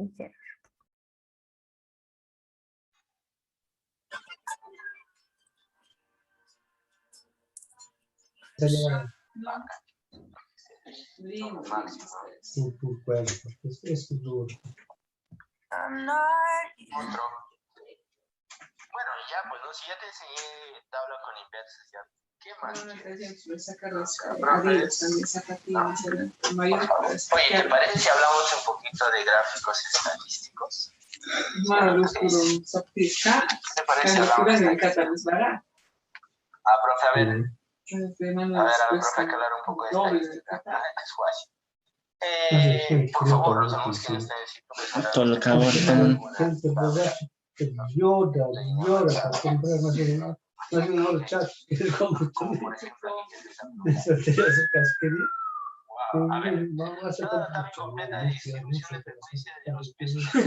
teacher. Tu cuerpo, es duro. Otro. Bueno, ya, pues, ¿no? Si ya te enseñé tabla con inversos, ya. ¿Qué más quieres? Sacar las adidas también, sacativas, Oye, ¿te parece si hablamos un poquito de gráficos estadísticos? ¿Te parece si hablamos? Ah, profe, a ver, profe, hay que hablar un poco de estadística. Es guay. Por favor, los alumnos que no estén en sitio. Todo lo que abordan. Gente borracha que llora para comprar más de chat. Como por ejemplo, Eso sería su casquería. wow. A ver, Vamos a hacer cada tabla completa de distribución de frecuencia de los pesos son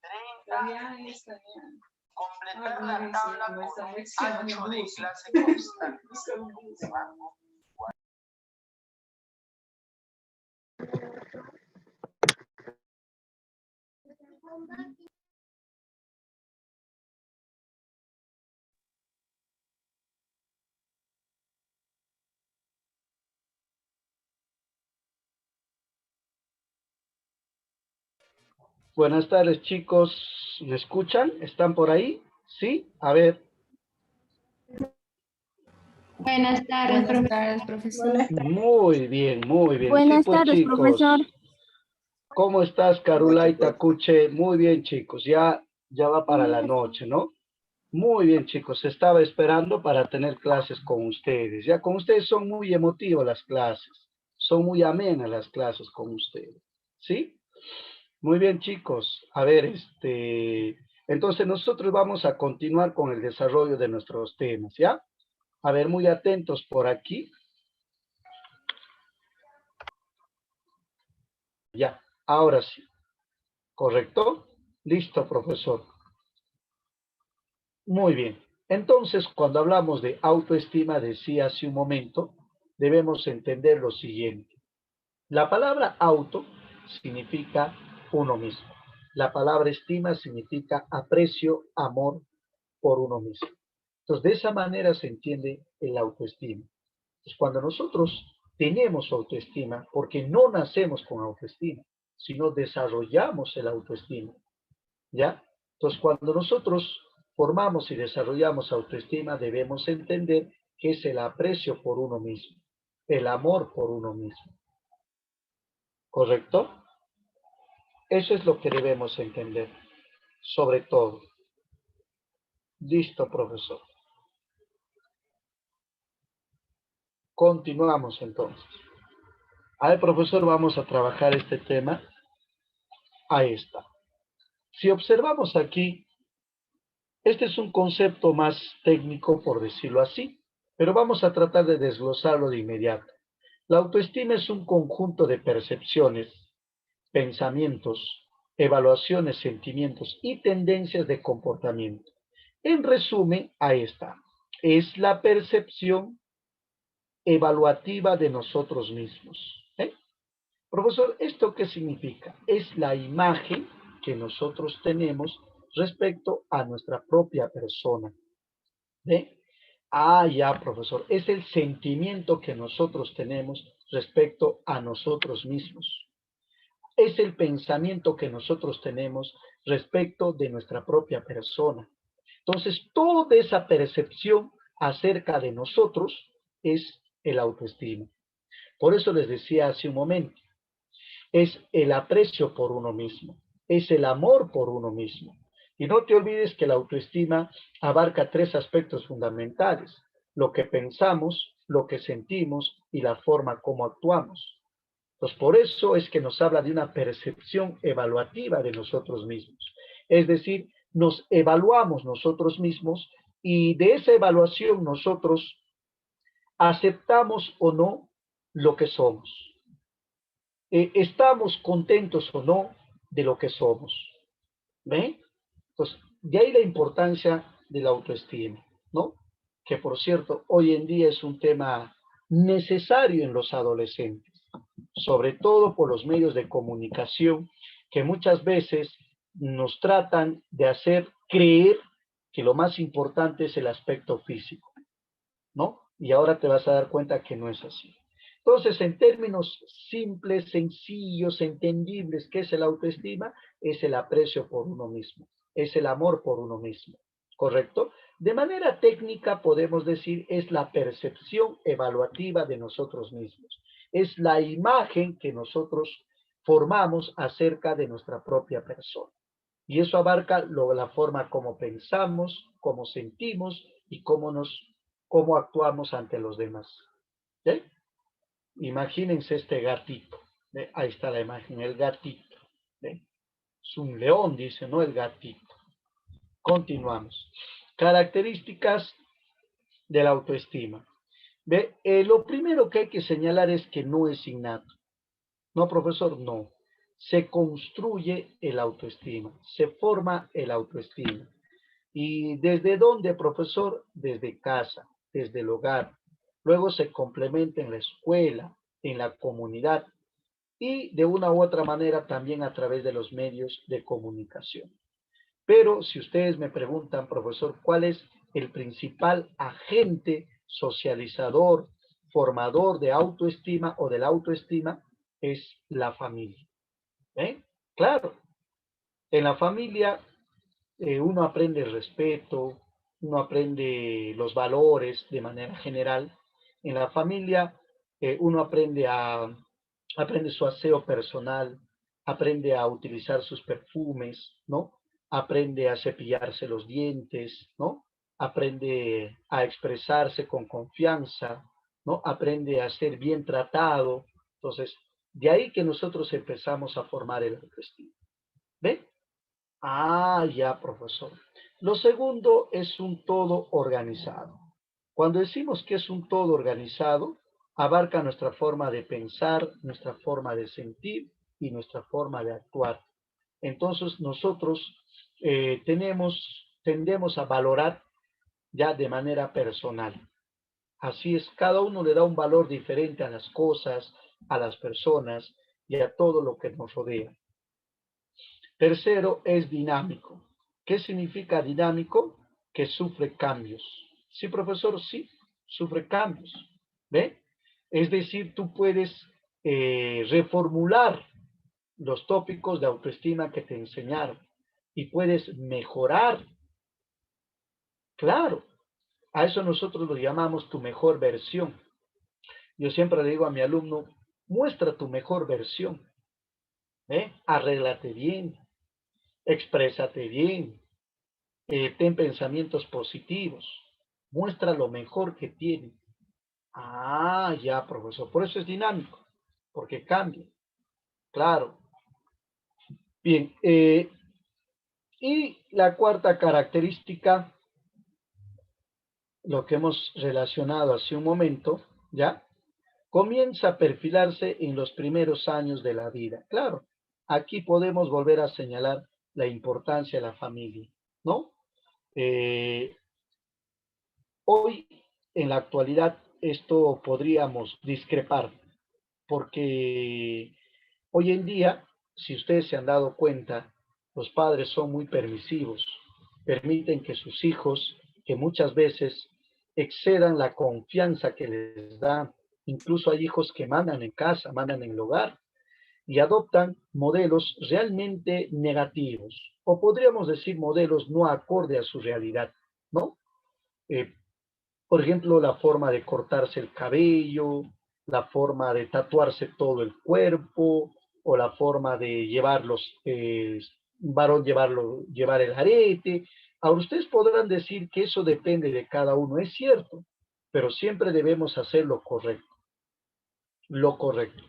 30. Completar la tabla con un ancho de clase constante. Buenas tardes, chicos. ¿Me escuchan? ¿Están por ahí? ¿Sí? A ver. Buenas tardes, profesor. Muy bien, muy bien. Buenas Sí, pues, tardes, chicos. profesor. ¿Cómo estás, Carulaita Cuche? Muy bien, chicos. Ya va para la noche, ¿no? Muy bien, chicos. Estaba esperando para tener clases con ustedes. Ya con ustedes son muy emotivas las clases. Son muy amenas las clases con ustedes. ¿Sí? Muy bien, chicos. A ver, entonces nosotros vamos a continuar con el desarrollo de nuestros temas, ¿ya? A ver, muy atentos por aquí. Ya, ahora sí. ¿Correcto? Listo, profesor. Muy bien. Entonces, cuando hablamos de autoestima, decía hace un momento, debemos entender lo siguiente. La palabra auto significa uno mismo. La palabra estima significa aprecio, amor por uno mismo. Entonces, de esa manera se entiende el autoestima. Entonces, cuando nosotros tenemos autoestima, porque no nacemos con autoestima, sino desarrollamos el autoestima, ¿ya? Entonces, cuando nosotros formamos y desarrollamos autoestima, debemos entender que es el aprecio por uno mismo, el amor por uno mismo. ¿Correcto? Eso es lo que debemos entender, sobre todo. Listo, profesor. Continuamos entonces. A ver, profesor, vamos a trabajar este tema. Ahí está. Si observamos aquí, este es un concepto más técnico, por decirlo así, pero vamos a tratar de desglosarlo de inmediato. La autoestima es un conjunto de percepciones, pensamientos, evaluaciones, sentimientos y tendencias de comportamiento. En resumen, ahí está. Es la percepción evaluativa de nosotros mismos. Profesor, ¿esto qué significa? Es la imagen que nosotros tenemos respecto a nuestra propia persona. ¿Ve? Ah, ya, profesor. Es el sentimiento que nosotros tenemos respecto a nosotros mismos. Es el pensamiento que nosotros tenemos respecto de nuestra propia persona. Entonces, toda esa percepción acerca de nosotros es el autoestima. Por eso les decía hace un momento, es el aprecio por uno mismo, es el amor por uno mismo. Y no te olvides que la autoestima abarca tres aspectos fundamentales: lo que pensamos, lo que sentimos y la forma como actuamos. Pues por eso es que nos habla de una percepción evaluativa de nosotros mismos. Es decir, nos evaluamos nosotros mismos y de esa evaluación nosotros aceptamos o no lo que somos. Estamos contentos o no de lo que somos. ¿Ven? Entonces, de ahí la importancia de la autoestima, ¿no? Que por cierto, hoy en día es un tema necesario en los adolescentes. sobre todo por los medios de comunicación que muchas veces nos tratan de hacer creer que lo más importante es el aspecto físico, ¿no? Y ahora te vas a dar cuenta que no es así. Entonces, en términos simples, sencillos, entendibles, ¿qué es el autoestima? Es el aprecio por uno mismo, es el amor por uno mismo, ¿correcto? De manera técnica podemos decir es la percepción evaluativa de nosotros mismos, es la imagen que nosotros formamos acerca de nuestra propia persona. Y eso abarca la forma como pensamos, cómo sentimos y cómo actuamos ante los demás. ¿Sí? Imagínense este gatito. ¿Ve? Ahí está la imagen, el gatito. ¿Ve? Es un león, dice, no el gatito. Continuamos. Características de la autoestima. ¿Ve? Lo primero que hay que señalar es que no es innato. No, profesor, no. Se construye el autoestima, se forma el autoestima. ¿Y desde dónde, profesor? Desde casa, desde el hogar. Luego se complementa en la escuela, en la comunidad y de una u otra manera también a través de los medios de comunicación. Pero si ustedes me preguntan, profesor, ¿cuál es el principal agente socializador, formador de autoestima o de la autoestima? Es la familia. ¿Eh? Claro, en la familia uno aprende el respeto, uno aprende los valores de manera general. En la familia uno aprende su aseo personal, aprende a utilizar sus perfumes, ¿no? Aprende a cepillarse los dientes, ¿no? Aprende a expresarse con confianza, ¿no? Aprende a ser bien tratado. Entonces, de ahí que nosotros empezamos a formar el autoestima. ¿Ve? Ah, ya, profesor. Lo segundo es un todo organizado. Cuando decimos que es un todo organizado, abarca nuestra forma de pensar, nuestra forma de sentir y nuestra forma de actuar. Entonces nosotros tendemos a valorar ya de manera personal. Así es, cada uno le da un valor diferente a las cosas, a las personas y a todo lo que nos rodea. Tercero, es dinámico. ¿Qué significa dinámico? Que sufre cambios. Sí, profesor, sí, sufre cambios. ¿Ve? Es decir, tú puedes reformular los tópicos de autoestima que te enseñaron y puedes mejorar. Claro, a eso nosotros lo llamamos tu mejor versión. Yo siempre le digo a mi alumno, muestra tu mejor versión. Arréglate bien, exprésate bien, ten pensamientos positivos, muestra lo mejor que tienes. Ah, ya, profesor, por eso es dinámico, porque cambia, claro. Bien, y la cuarta característica, lo que hemos relacionado hace un momento, ¿ya? Comienza a perfilarse en los primeros años de la vida. Claro, aquí podemos volver a señalar la importancia de la familia, ¿no? Hoy, en la actualidad, esto podríamos discrepar, porque hoy en día, si ustedes se han dado cuenta, los padres son muy permisivos, permiten que sus hijos, que muchas veces excedan la confianza que les da, incluso hay hijos que mandan en casa, mandan en el hogar, y adoptan modelos realmente negativos, o podríamos decir modelos no acorde a su realidad, ¿no? Eh, por ejemplo, la forma de cortarse el cabello, la forma de tatuarse todo el cuerpo, o la forma de un varón llevar el arete. Ahora, ustedes podrán decir que eso depende de cada uno, es cierto, pero siempre debemos hacer lo correcto, lo correcto.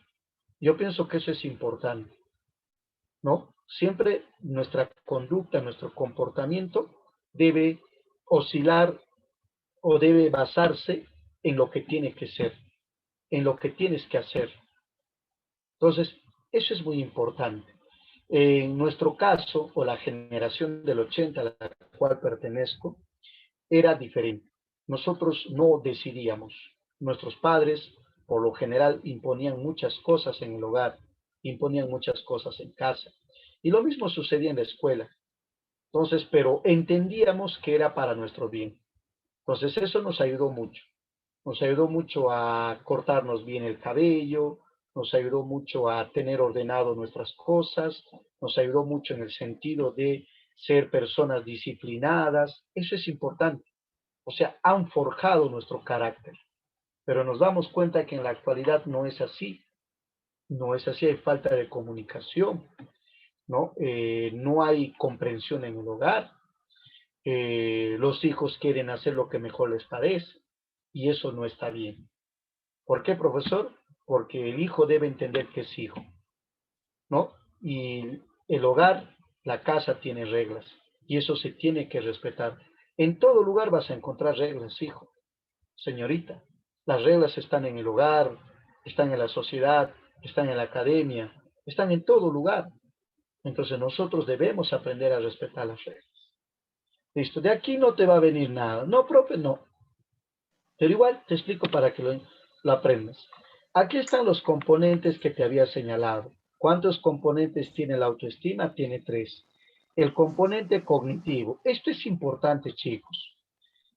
Yo pienso que eso es importante, ¿no? Siempre nuestra conducta, nuestro comportamiento debe oscilar o debe basarse en lo que tiene que ser, en lo que tienes que hacer. Entonces, eso es muy importante. En nuestro caso, o la generación del 80 a la cual pertenezco, era diferente. Nosotros no decidíamos. Nuestros padres por lo general imponían muchas cosas en el hogar, imponían muchas cosas en casa. Y lo mismo sucedía en la escuela. Entonces, pero entendíamos que era para nuestro bien. Entonces, eso nos ayudó mucho. Nos ayudó mucho a cortarnos bien el cabello, nos ayudó mucho a tener ordenado nuestras cosas, nos ayudó mucho en el sentido de ser personas disciplinadas. Eso es importante. O sea, han forjado nuestro carácter. Pero nos damos cuenta que en la actualidad no es así. No es así, hay falta de comunicación, ¿no? No hay comprensión en el hogar. Los hijos quieren hacer lo que mejor les parece y eso no está bien. ¿Por qué, profesor? Porque el hijo debe entender que es hijo, ¿no? Y el hogar, la casa tiene reglas y eso se tiene que respetar. En todo lugar vas a encontrar reglas, hijo, señorita. Las reglas están en el hogar, están en la sociedad, están en la academia, están en todo lugar. Entonces nosotros debemos aprender a respetar las reglas. Listo, de aquí no te va a venir nada. No, profe, no. Pero igual te explico para que lo aprendas. Aquí están los componentes que te había señalado. ¿Cuántos componentes tiene la autoestima? Tiene 3. El componente cognitivo. Esto es importante, chicos.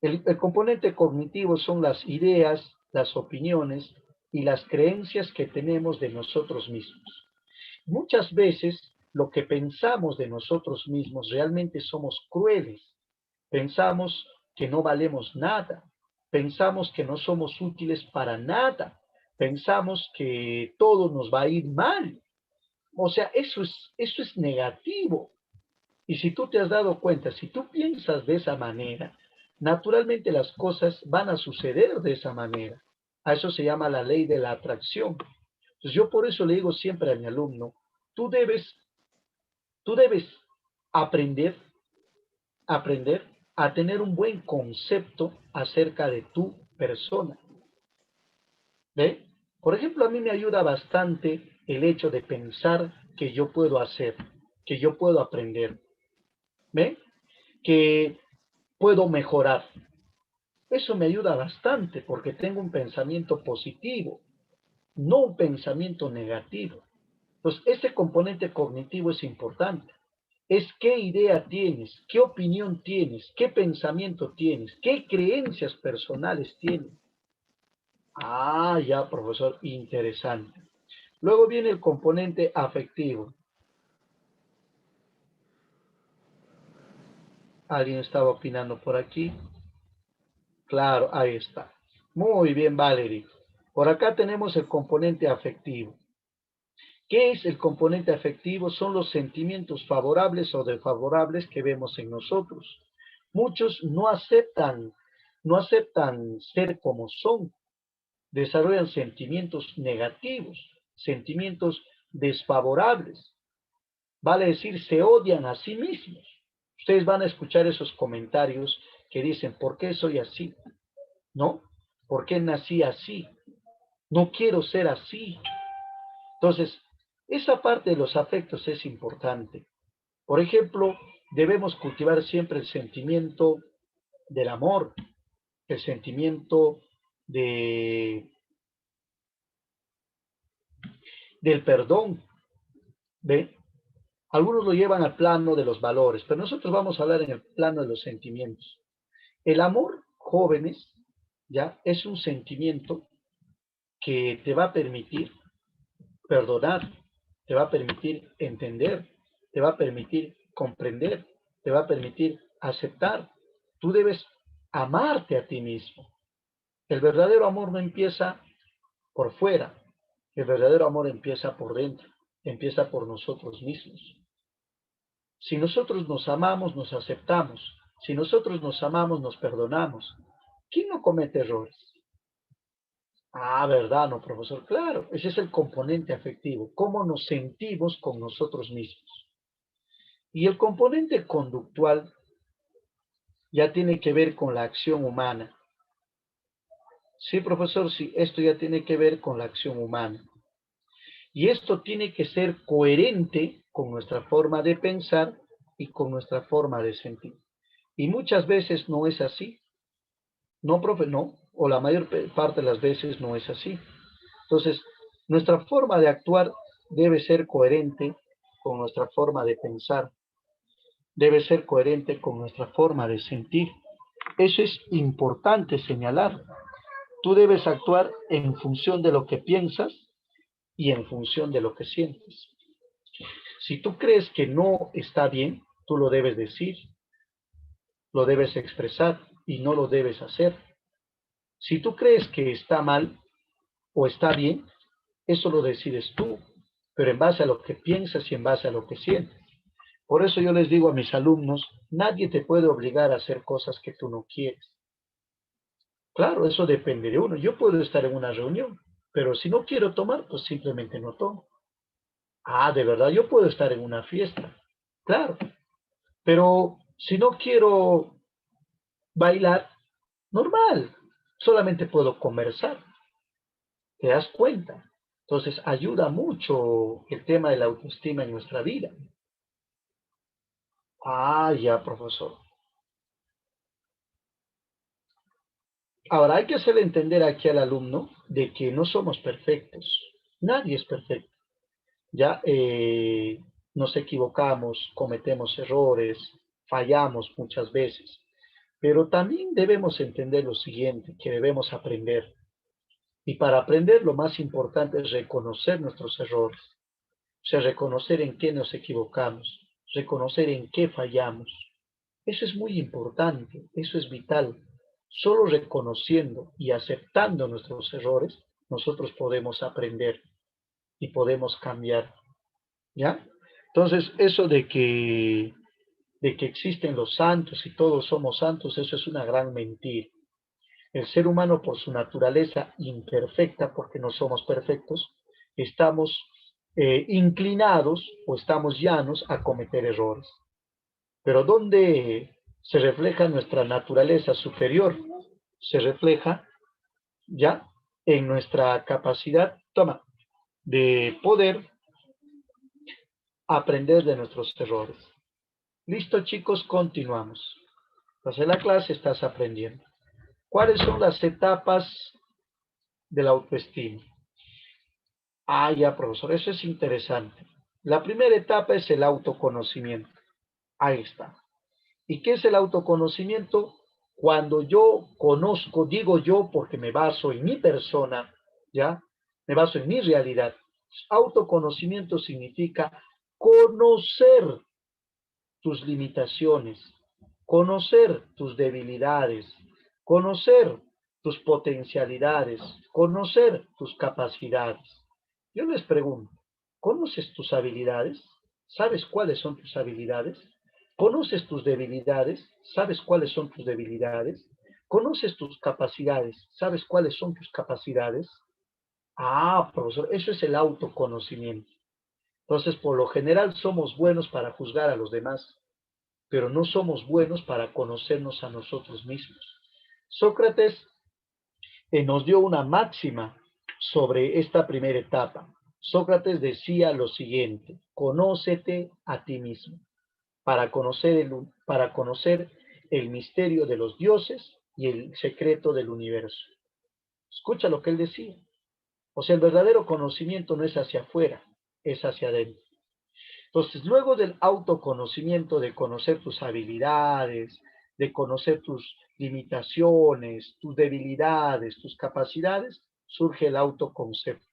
El componente cognitivo son las ideas, las opiniones y las creencias que tenemos de nosotros mismos. Muchas veces lo que pensamos de nosotros mismos realmente somos crueles. Pensamos que no valemos nada. Pensamos que no somos útiles para nada. Pensamos que todo nos va a ir mal. O sea, eso es negativo. Y si tú te has dado cuenta, si tú piensas de esa manera, naturalmente las cosas van a suceder de esa manera. A eso se llama la ley de la atracción. Entonces yo por eso le digo siempre a mi alumno, tú debes aprender a tener un buen concepto acerca de tu persona. ¿Ve? Por ejemplo, a mí me ayuda bastante el hecho de pensar que yo puedo hacer, que yo puedo aprender, ¿ve? Que puedo mejorar. Eso me ayuda bastante porque tengo un pensamiento positivo, no un pensamiento negativo. Entonces, ese componente cognitivo es importante. Es qué idea tienes, qué opinión tienes, qué pensamiento tienes, qué creencias personales tienes. Ah, ya, profesor, interesante. Luego viene el componente afectivo. ¿Alguien estaba opinando por aquí? Claro, ahí está. Muy bien, Valerie. Por acá tenemos el componente afectivo. ¿Qué es el componente afectivo? Son los sentimientos favorables o desfavorables que vemos en nosotros. Muchos no aceptan ser como son. Desarrollan sentimientos negativos, sentimientos desfavorables. Vale decir, se odian a sí mismos. Ustedes van a escuchar esos comentarios que dicen, ¿por qué soy así? ¿No? ¿Por qué nací así? No quiero ser así. Entonces, esa parte de los afectos es importante. Por ejemplo, debemos cultivar siempre el sentimiento del amor, el sentimiento de, del perdón. ¿Ve? Algunos lo llevan al plano de los valores, pero nosotros vamos a hablar en el plano de los sentimientos. El amor, jóvenes, ya es un sentimiento que te va a permitir perdonar, te va a permitir entender, te va a permitir comprender, te va a permitir aceptar. Tú debes amarte a ti mismo. El verdadero amor no empieza por fuera, el verdadero amor empieza por dentro, empieza por nosotros mismos. Si nosotros nos amamos, nos aceptamos. Si nosotros nos amamos, nos perdonamos. ¿Quién no comete errores? Ah, ¿verdad? No, profesor. Claro, ese es el componente afectivo. ¿Cómo nos sentimos con nosotros mismos? Y el componente conductual ya tiene que ver con la acción humana. Sí, profesor, sí, esto ya tiene que ver con la acción humana. Y esto tiene que ser coherente con nuestra forma de pensar y con nuestra forma de sentir. Y muchas veces no es así. No, profe, no. O la mayor parte de las veces no es así. Entonces, nuestra forma de actuar debe ser coherente con nuestra forma de pensar, debe ser coherente con nuestra forma de sentir. Eso es importante señalar. Tú debes actuar en función de lo que piensas y en función de lo que sientes. Si tú crees que no está bien, tú lo debes decir, lo debes expresar y no lo debes hacer. Si tú crees que está mal o está bien, eso lo decides tú, pero en base a lo que piensas y en base a lo que sientes. Por eso yo les digo a mis alumnos, nadie te puede obligar a hacer cosas que tú no quieres. Claro, eso depende de uno. Yo puedo estar en una reunión, pero si no quiero tomar, pues simplemente no tomo. Ah, de verdad, yo puedo estar en una fiesta. Claro, pero si no quiero bailar, normal, solamente puedo conversar. ¿Te das cuenta? Entonces, ayuda mucho el tema de la autoestima en nuestra vida. Ah, ya, profesor. Ahora, hay que hacerle entender aquí al alumno de que no somos perfectos. Nadie es perfecto. Ya nos equivocamos, cometemos errores, fallamos muchas veces. Pero también debemos entender lo siguiente, que debemos aprender. Y para aprender lo más importante es reconocer nuestros errores. O sea, reconocer en qué nos equivocamos, reconocer en qué fallamos. Eso es muy importante, eso es vital. Solo reconociendo y aceptando nuestros errores, nosotros podemos aprender y podemos cambiar, ¿ya? Entonces, eso de que existen los santos y todos somos santos, eso es una gran mentira. El ser humano, por su naturaleza imperfecta, porque no somos perfectos, estamos inclinados o estamos llanos a cometer errores. Pero ¿dónde se refleja nuestra naturaleza superior? Se refleja ya en nuestra capacidad, de poder aprender de nuestros errores. Listo, chicos, continuamos. Entonces, en la clase estás aprendiendo. ¿Cuáles son las etapas de la autoestima? Ah, ya, profesor, eso es interesante. La primera etapa es el autoconocimiento. Ahí está. ¿Y qué es el autoconocimiento? Cuando yo conozco, digo yo porque me baso en mi persona, ¿ya? Me baso en mi realidad. Autoconocimiento significa conocer tus limitaciones, conocer tus debilidades, conocer tus potencialidades, conocer tus capacidades. Yo les pregunto, ¿conoces tus habilidades? ¿Sabes cuáles son tus habilidades? ¿Conoces tus debilidades? ¿Sabes cuáles son tus debilidades? ¿Conoces tus capacidades? ¿Sabes cuáles son tus capacidades? Ah, profesor, eso es el autoconocimiento. Entonces, por lo general somos buenos para juzgar a los demás, pero no somos buenos para conocernos a nosotros mismos. Sócrates nos dio una máxima sobre esta primera etapa. Sócrates decía lo siguiente: conócete a ti mismo para conocer el misterio de los dioses y el secreto del universo. Escucha lo que él decía. O sea, el verdadero conocimiento no es hacia afuera, es hacia adentro. Entonces, luego del autoconocimiento, de conocer tus habilidades, de conocer tus limitaciones, tus debilidades, tus capacidades, surge el autoconcepto.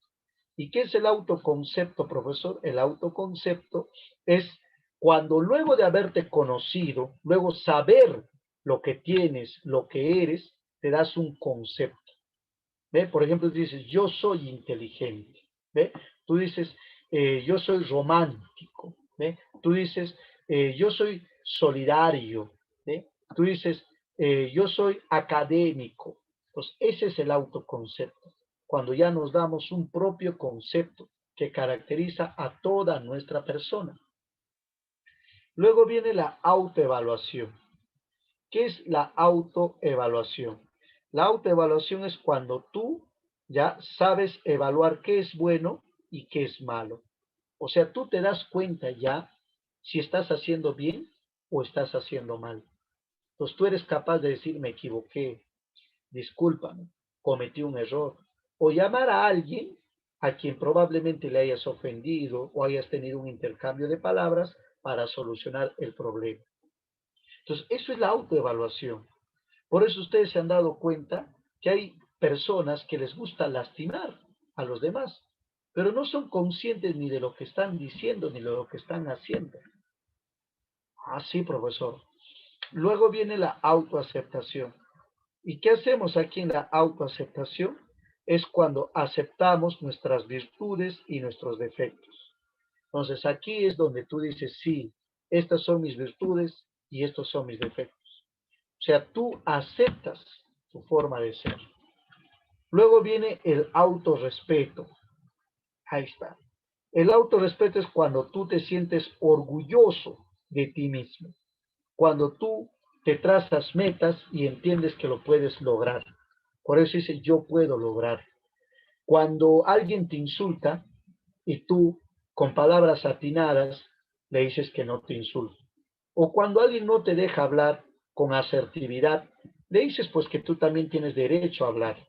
¿Y qué es el autoconcepto, profesor? El autoconcepto es cuando luego de haberte conocido, luego saber lo que tienes, lo que eres, te das un concepto. ¿Ve? Por ejemplo, tú dices, yo soy inteligente. ¿Ve? Tú dices, yo soy romántico. ¿Ve? Tú dices, yo soy solidario. ¿Ve? Tú dices, yo soy académico. Pues ese es el autoconcepto. Cuando ya nos damos un propio concepto que caracteriza a toda nuestra persona. Luego viene la autoevaluación. ¿Qué es la autoevaluación? La autoevaluación es cuando tú ya sabes evaluar qué es bueno y qué es malo. O sea, tú te das cuenta ya si estás haciendo bien o estás haciendo mal. Entonces tú eres capaz de decir, me equivoqué, discúlpame, cometí un error. O llamar a alguien a quien probablemente le hayas ofendido o hayas tenido un intercambio de palabras para solucionar el problema. Entonces, eso es la autoevaluación. Por eso ustedes se han dado cuenta que hay personas que les gusta lastimar a los demás, pero no son conscientes ni de lo que están diciendo ni de lo que están haciendo. Ah, sí, profesor. Luego viene la autoaceptación. ¿Y qué hacemos aquí en la autoaceptación? Es cuando aceptamos nuestras virtudes y nuestros defectos. Entonces aquí es donde tú dices, sí, estas son mis virtudes y estos son mis defectos. O sea, tú aceptas tu forma de ser. Luego viene el autorrespeto. Ahí está. El autorrespeto es cuando tú te sientes orgulloso de ti mismo. Cuando tú te trazas metas y entiendes que lo puedes lograr. Por eso dice, yo puedo lograr. Cuando alguien te insulta y tú con palabras atinadas le dices que no te insulta. O cuando alguien no te deja hablar con asertividad, le dices pues que tú también tienes derecho a hablar.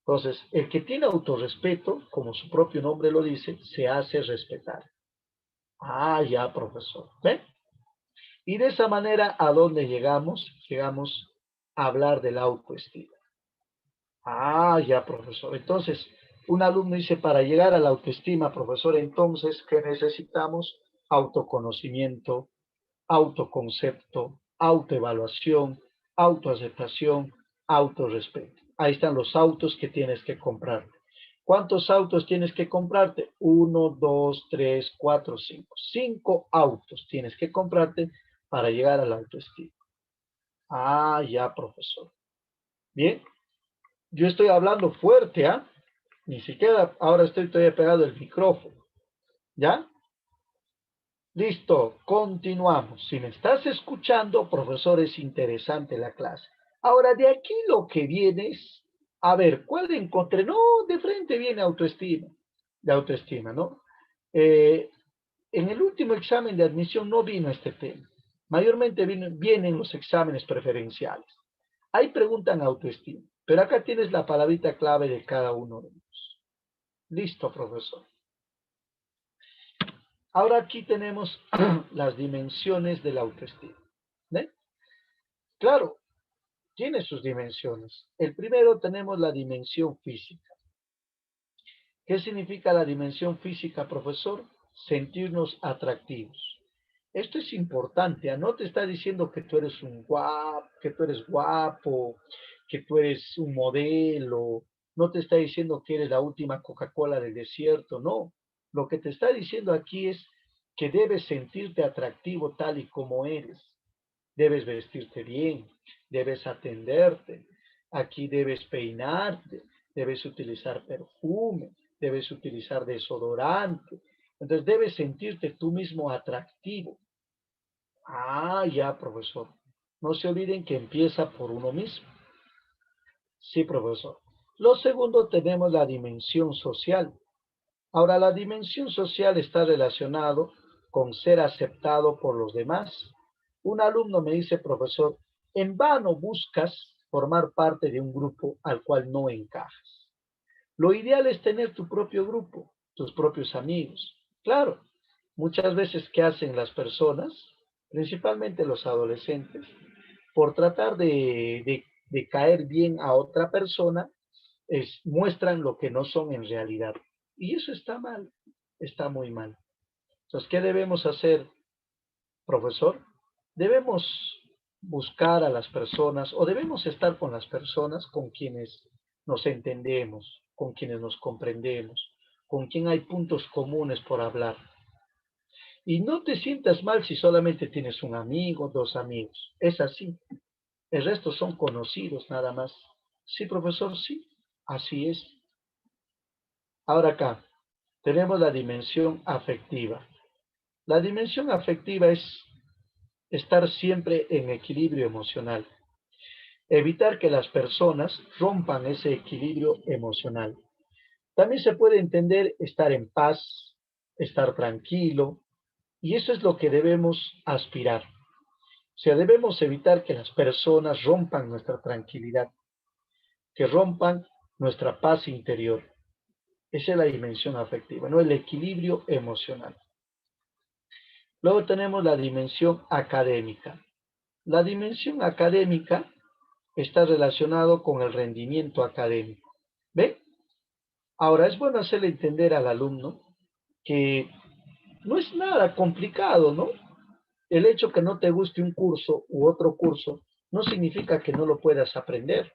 Entonces, el que tiene autorrespeto, como su propio nombre lo dice, se hace respetar. Ah, ya, profesor. ¿Ve? Y de esa manera, ¿a dónde llegamos? Llegamos a hablar de la autoestima. Ah, ya, profesor. Entonces, un alumno dice, para llegar a la autoestima, profesor, entonces, ¿qué necesitamos? Autoconocimiento, autoconcepto, autoevaluación, autoaceptación, autorrespeto. Ahí están los autos que tienes que comprar. ¿Cuántos autos tienes que comprarte? 1, 2, 3, 4, 5. 5 autos tienes que comprarte para llegar a la autoestima. Ah, ya, profesor. Bien. Yo estoy hablando fuerte, ¿ah? Ni siquiera ahora estoy todavía pegado el micrófono. ¿Ya? Listo, continuamos. Si me estás escuchando, profesor, es interesante la clase. Ahora, de aquí lo que viene es, a ver, ¿cuál encontré? No, de frente viene autoestima, de autoestima, ¿no? En el último examen de admisión no vino este tema. Mayormente vienen los exámenes preferenciales. Ahí preguntan autoestima, pero acá tienes la palabrita clave de cada uno de ellos. Listo, profesor. Ahora aquí tenemos las dimensiones de la autoestima. ¿Ve? Claro, tiene sus dimensiones. El primero tenemos la dimensión física. ¿Qué significa la dimensión física, profesor? Sentirnos atractivos. Esto es importante, ¿ah? No te está diciendo que tú eres que tú eres guapo, que tú eres un modelo, no te está diciendo que eres la última Coca-Cola del desierto, no. Lo que te está diciendo aquí es que debes sentirte atractivo tal y como eres. Debes vestirte bien, debes atenderte, aquí debes peinarte, debes utilizar perfume, debes utilizar desodorante. Entonces debes sentirte tú mismo atractivo. Ah, ya, profesor. No se olviden que empieza por uno mismo. Sí, profesor. Lo segundo, tenemos la dimensión social. Ahora, la dimensión social está relacionado con ser aceptado por los demás. Un alumno me dice, profesor, en vano buscas formar parte de un grupo al cual no encajas. Lo ideal es tener tu propio grupo, tus propios amigos. Claro, muchas veces, ¿qué hacen las personas? Principalmente los adolescentes, por tratar de caer bien a otra persona, muestran lo que no son en realidad. Y eso está mal, está muy mal. Entonces, ¿qué debemos hacer, profesor? Debemos buscar a las personas o debemos estar con las personas con quienes nos entendemos, con quienes nos comprendemos, con quien hay puntos comunes por hablar. Y no te sientas mal si solamente tienes un amigo, dos amigos. Es así. El resto son conocidos nada más. Sí, profesor, sí. Así es. Ahora acá tenemos la dimensión afectiva. La dimensión afectiva es estar siempre en equilibrio emocional. Evitar que las personas rompan ese equilibrio emocional. También se puede entender estar en paz, estar tranquilo, y eso es lo que debemos aspirar. O sea, debemos evitar que las personas rompan nuestra tranquilidad, que rompan nuestra paz interior. Esa es la dimensión afectiva, ¿no? El equilibrio emocional. Luego tenemos la dimensión académica. La dimensión académica está relacionado con el rendimiento académico. ¿Ve? Ahora, es bueno hacerle entender al alumno que no es nada complicado, ¿no? El hecho que no te guste un curso u otro curso no significa que no lo puedas aprender.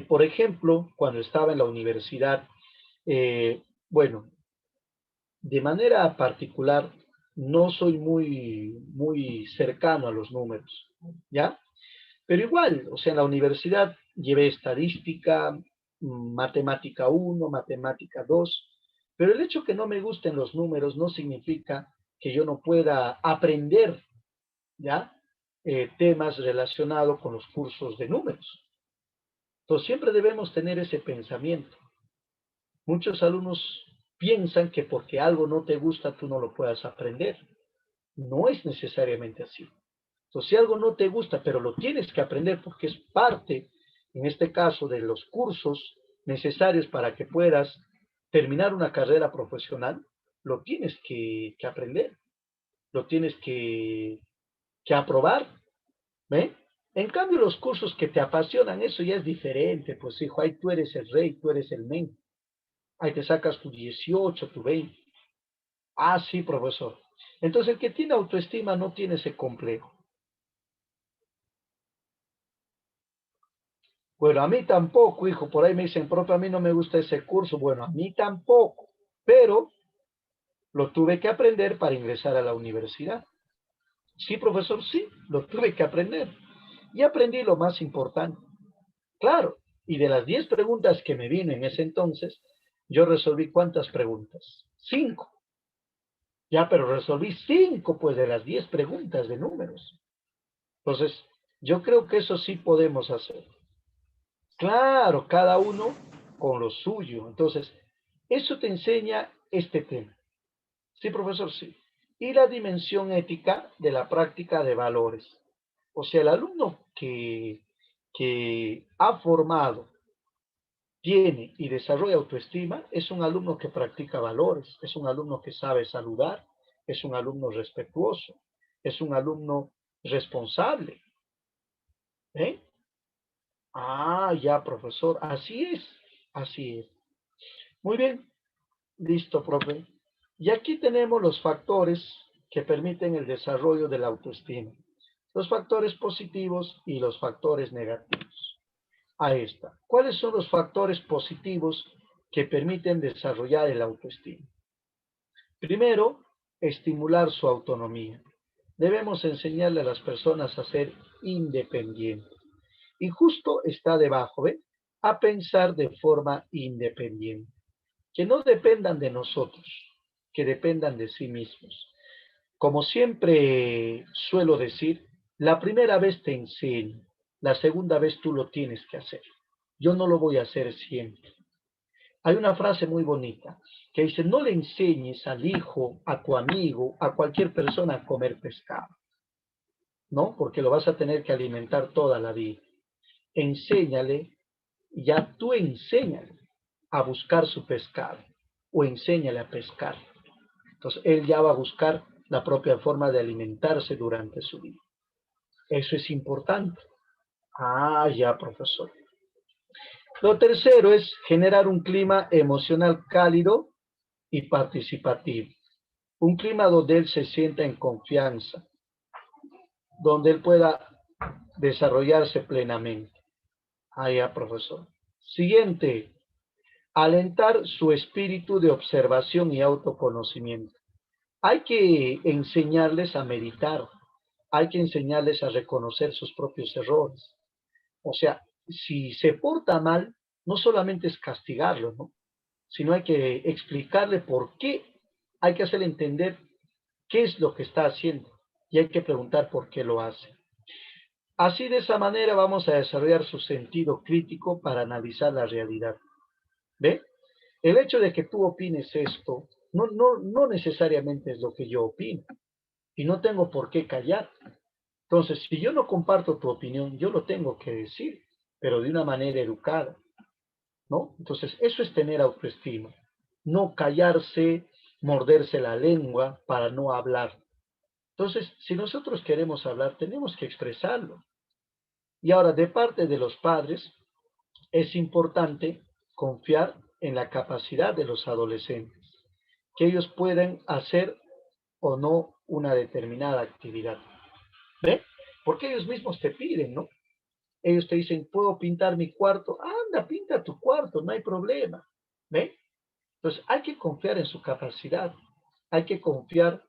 Por ejemplo, cuando estaba en la universidad, bueno, de manera particular, no soy muy cercano a los números, ¿ya? Pero igual, o sea, en la universidad llevé estadística, matemática 1, matemática 2, pero el hecho que no me gusten los números no significa que yo no pueda aprender, ¿ya? Temas relacionados con los cursos de números. Entonces, siempre debemos tener ese pensamiento. Muchos alumnos piensan que porque algo no te gusta, tú no lo puedas aprender. No es necesariamente así. Entonces, si algo no te gusta, pero lo tienes que aprender porque es parte, en este caso, de los cursos necesarios para que puedas terminar una carrera profesional, lo tienes que aprender, lo tienes que aprobar, ¿ve? En cambio, los cursos que te apasionan, eso ya es diferente, pues hijo, ahí tú eres el rey, tú eres el men, ahí te sacas tu 18, tu 20. Ah, sí, profesor. Entonces, el que tiene autoestima no tiene ese complejo. Bueno, a mí tampoco, hijo, por ahí me dicen, profe, a mí no me gusta ese curso. Bueno, a mí tampoco, pero lo tuve que aprender para ingresar a la universidad. Sí, profesor, sí, lo tuve que aprender. Y aprendí lo más importante. Claro, y de las 10 preguntas que me vino en ese entonces, yo resolví ¿cuántas preguntas? 5. Ya, pero resolví 5, pues, de las 10 preguntas de números. Entonces, yo creo que eso sí podemos hacer. Claro, cada uno con lo suyo. Entonces, eso te enseña este tema. Sí, profesor, sí. Y la dimensión ética de la práctica de valores. O sea, el alumno que ha formado, tiene y desarrolla autoestima, es un alumno que practica valores, es un alumno que sabe saludar, es un alumno respetuoso, es un alumno responsable. ¿Eh? Ah, ya, profesor. Así es, así es. Muy bien, listo, profe. Y aquí tenemos los factores que permiten el desarrollo de la autoestima. Los factores positivos y los factores negativos. Ahí está. ¿Cuáles son los factores positivos que permiten desarrollar el autoestima? Primero, estimular su autonomía. Debemos enseñarle a las personas a ser independientes. Y justo está debajo, ¿ve? A pensar de forma independiente. Que no dependan de nosotros, que dependan de sí mismos. Como siempre suelo decir, la primera vez te enseño, la segunda vez tú lo tienes que hacer. Yo no lo voy a hacer siempre. Hay una frase muy bonita que dice, no le enseñes al hijo, a tu amigo, a cualquier persona a comer pescado, ¿no? Porque lo vas a tener que alimentar toda la vida. Enséñale, ya tú enséñale a buscar su pescado o enséñale a pescar. Entonces, él ya va a buscar la propia forma de alimentarse durante su vida. Eso es importante. Ah, ya, profesor. Lo tercero es generar un clima emocional cálido y participativo. Un clima donde él se sienta en confianza, donde él pueda desarrollarse plenamente. Ah, ya, profesor. Siguiente, alentar su espíritu de observación y autoconocimiento. Hay que enseñarles a meditar, hay que enseñarles a reconocer sus propios errores. O sea, si se porta mal, no solamente es castigarlo, ¿no? Sino hay que explicarle por qué, hay que hacerle entender qué es lo que está haciendo y hay que preguntar por qué lo hace. Así, de esa manera vamos a desarrollar su sentido crítico para analizar la realidad. ¿Ve? El hecho de que tú opines esto no necesariamente es lo que yo opino y no tengo por qué callar. Entonces, si yo no comparto tu opinión, yo lo tengo que decir, pero de una manera educada. ¿no? Entonces, eso es tener autoestima. No callarse, morderse la lengua para no hablar. Entonces, si nosotros queremos hablar, tenemos que expresarlo. Y ahora, de parte de los padres, es importante confiar en la capacidad de los adolescentes, que ellos pueden hacer o no una determinada actividad. ¿Ve? Porque ellos mismos te piden, ¿no? Ellos te dicen, ¿puedo pintar mi cuarto? Anda, pinta tu cuarto, no hay problema. ¿Ve? Entonces, hay que confiar en su capacidad, hay que confiar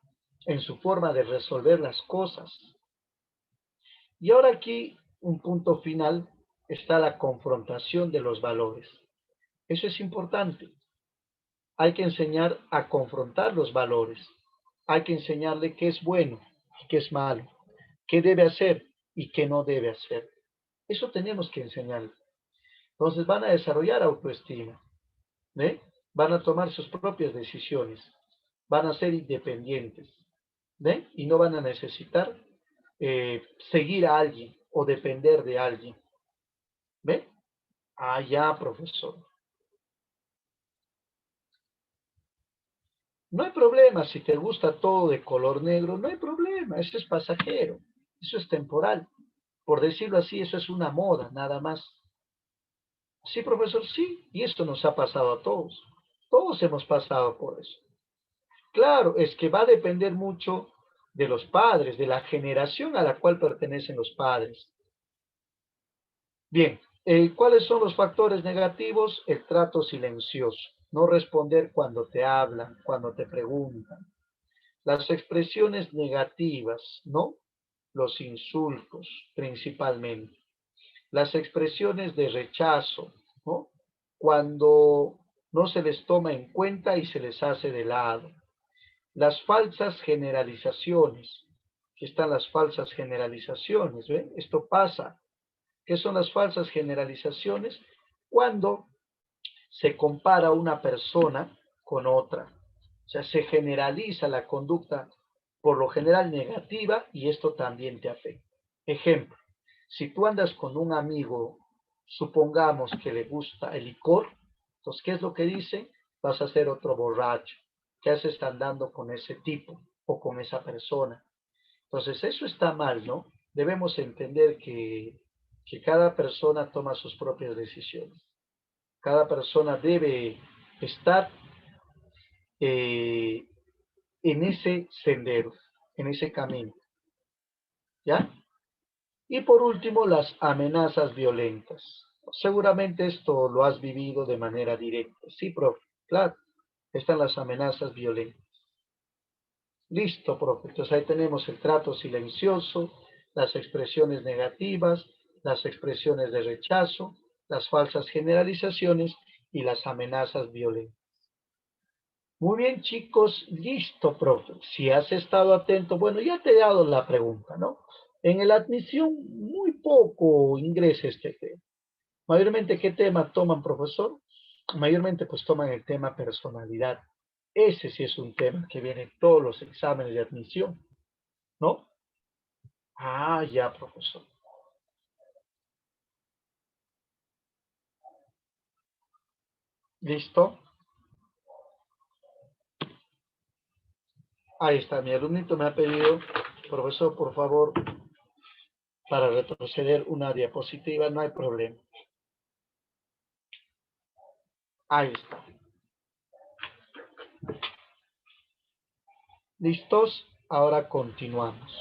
en su forma de resolver las cosas. Y ahora aquí, un punto final, está la confrontación de los valores. Eso es importante. Hay que enseñar a confrontar los valores. Hay que enseñarle qué es bueno y qué es malo, qué debe hacer y qué no debe hacer. Eso tenemos que enseñarle. Entonces van a desarrollar autoestima, ¿ve? Van a tomar sus propias decisiones, van a ser independientes, ¿ve? Y no van a necesitar seguir a alguien o depender de alguien, ¿ve? Ah, ya, profesor. No hay problema si te gusta todo de color negro, no hay problema, eso es pasajero, eso es temporal. Por decirlo así, eso es una moda, nada más. Sí, profesor, sí, y esto nos ha pasado a todos. Todos hemos pasado por eso. Claro, es que va a depender mucho de los padres, de la generación a la cual pertenecen los padres. Bien, ¿cuáles son los factores negativos? El trato silencioso, no responder cuando te hablan, cuando te preguntan. Las expresiones negativas, ¿no? Los insultos, principalmente. Las expresiones de rechazo, ¿no? Cuando no se les toma en cuenta y se les hace de lado. Las falsas generalizaciones. Aquí están las falsas generalizaciones, ¿ven? Esto pasa. ¿Qué son las falsas generalizaciones? Cuando se compara una persona con otra. O sea, se generaliza la conducta por lo general negativa y esto también te afecta. Ejemplo, si tú andas con un amigo, supongamos que le gusta el licor, entonces, ¿qué es lo que dice? Vas a ser otro borracho. ¿Qué haces andando con ese tipo o con esa persona? Entonces, eso está mal, ¿no? Debemos entender que cada persona toma sus propias decisiones. Cada persona debe estar eh, en ese sendero, en ese camino, ¿ya? Y por último, las amenazas violentas. Seguramente esto lo has vivido de manera directa. Sí, profe, claro, están las amenazas violentas. Listo, profe. Entonces ahí tenemos el trato silencioso, las expresiones negativas, las expresiones de rechazo, las falsas generalizaciones y las amenazas violentas. Muy bien, chicos, listo, profe. Si has estado atento, bueno, ya te he dado la pregunta, ¿no? En la admisión, muy poco ingresa este tema. Mayormente, ¿qué tema toman, profesor? Mayormente, pues toman el tema personalidad. Ese sí es un tema que viene en todos los exámenes de admisión, ¿no? Ah, ya, profesor. ¿Listo? Ahí está, mi alumnito me ha pedido, profesor, por favor, para retroceder una diapositiva, no hay problema. Ahí está. ¿Listos? Ahora continuamos.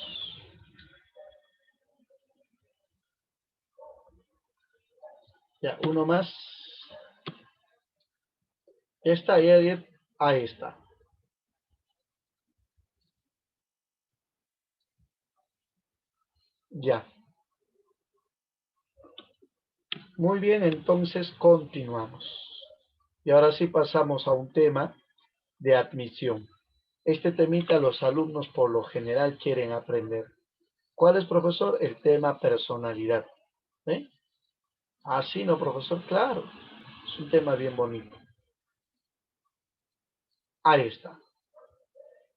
Ya, uno más. Esta y ahí está. Ya. Muy bien, entonces continuamos. Y ahora sí pasamos a un tema de admisión. Este temita los alumnos por lo general quieren aprender. ¿Cuál es, profesor? El tema personalidad. ¿Eh? Ah, sí, no, profesor, claro. Es un tema bien bonito. Ahí está.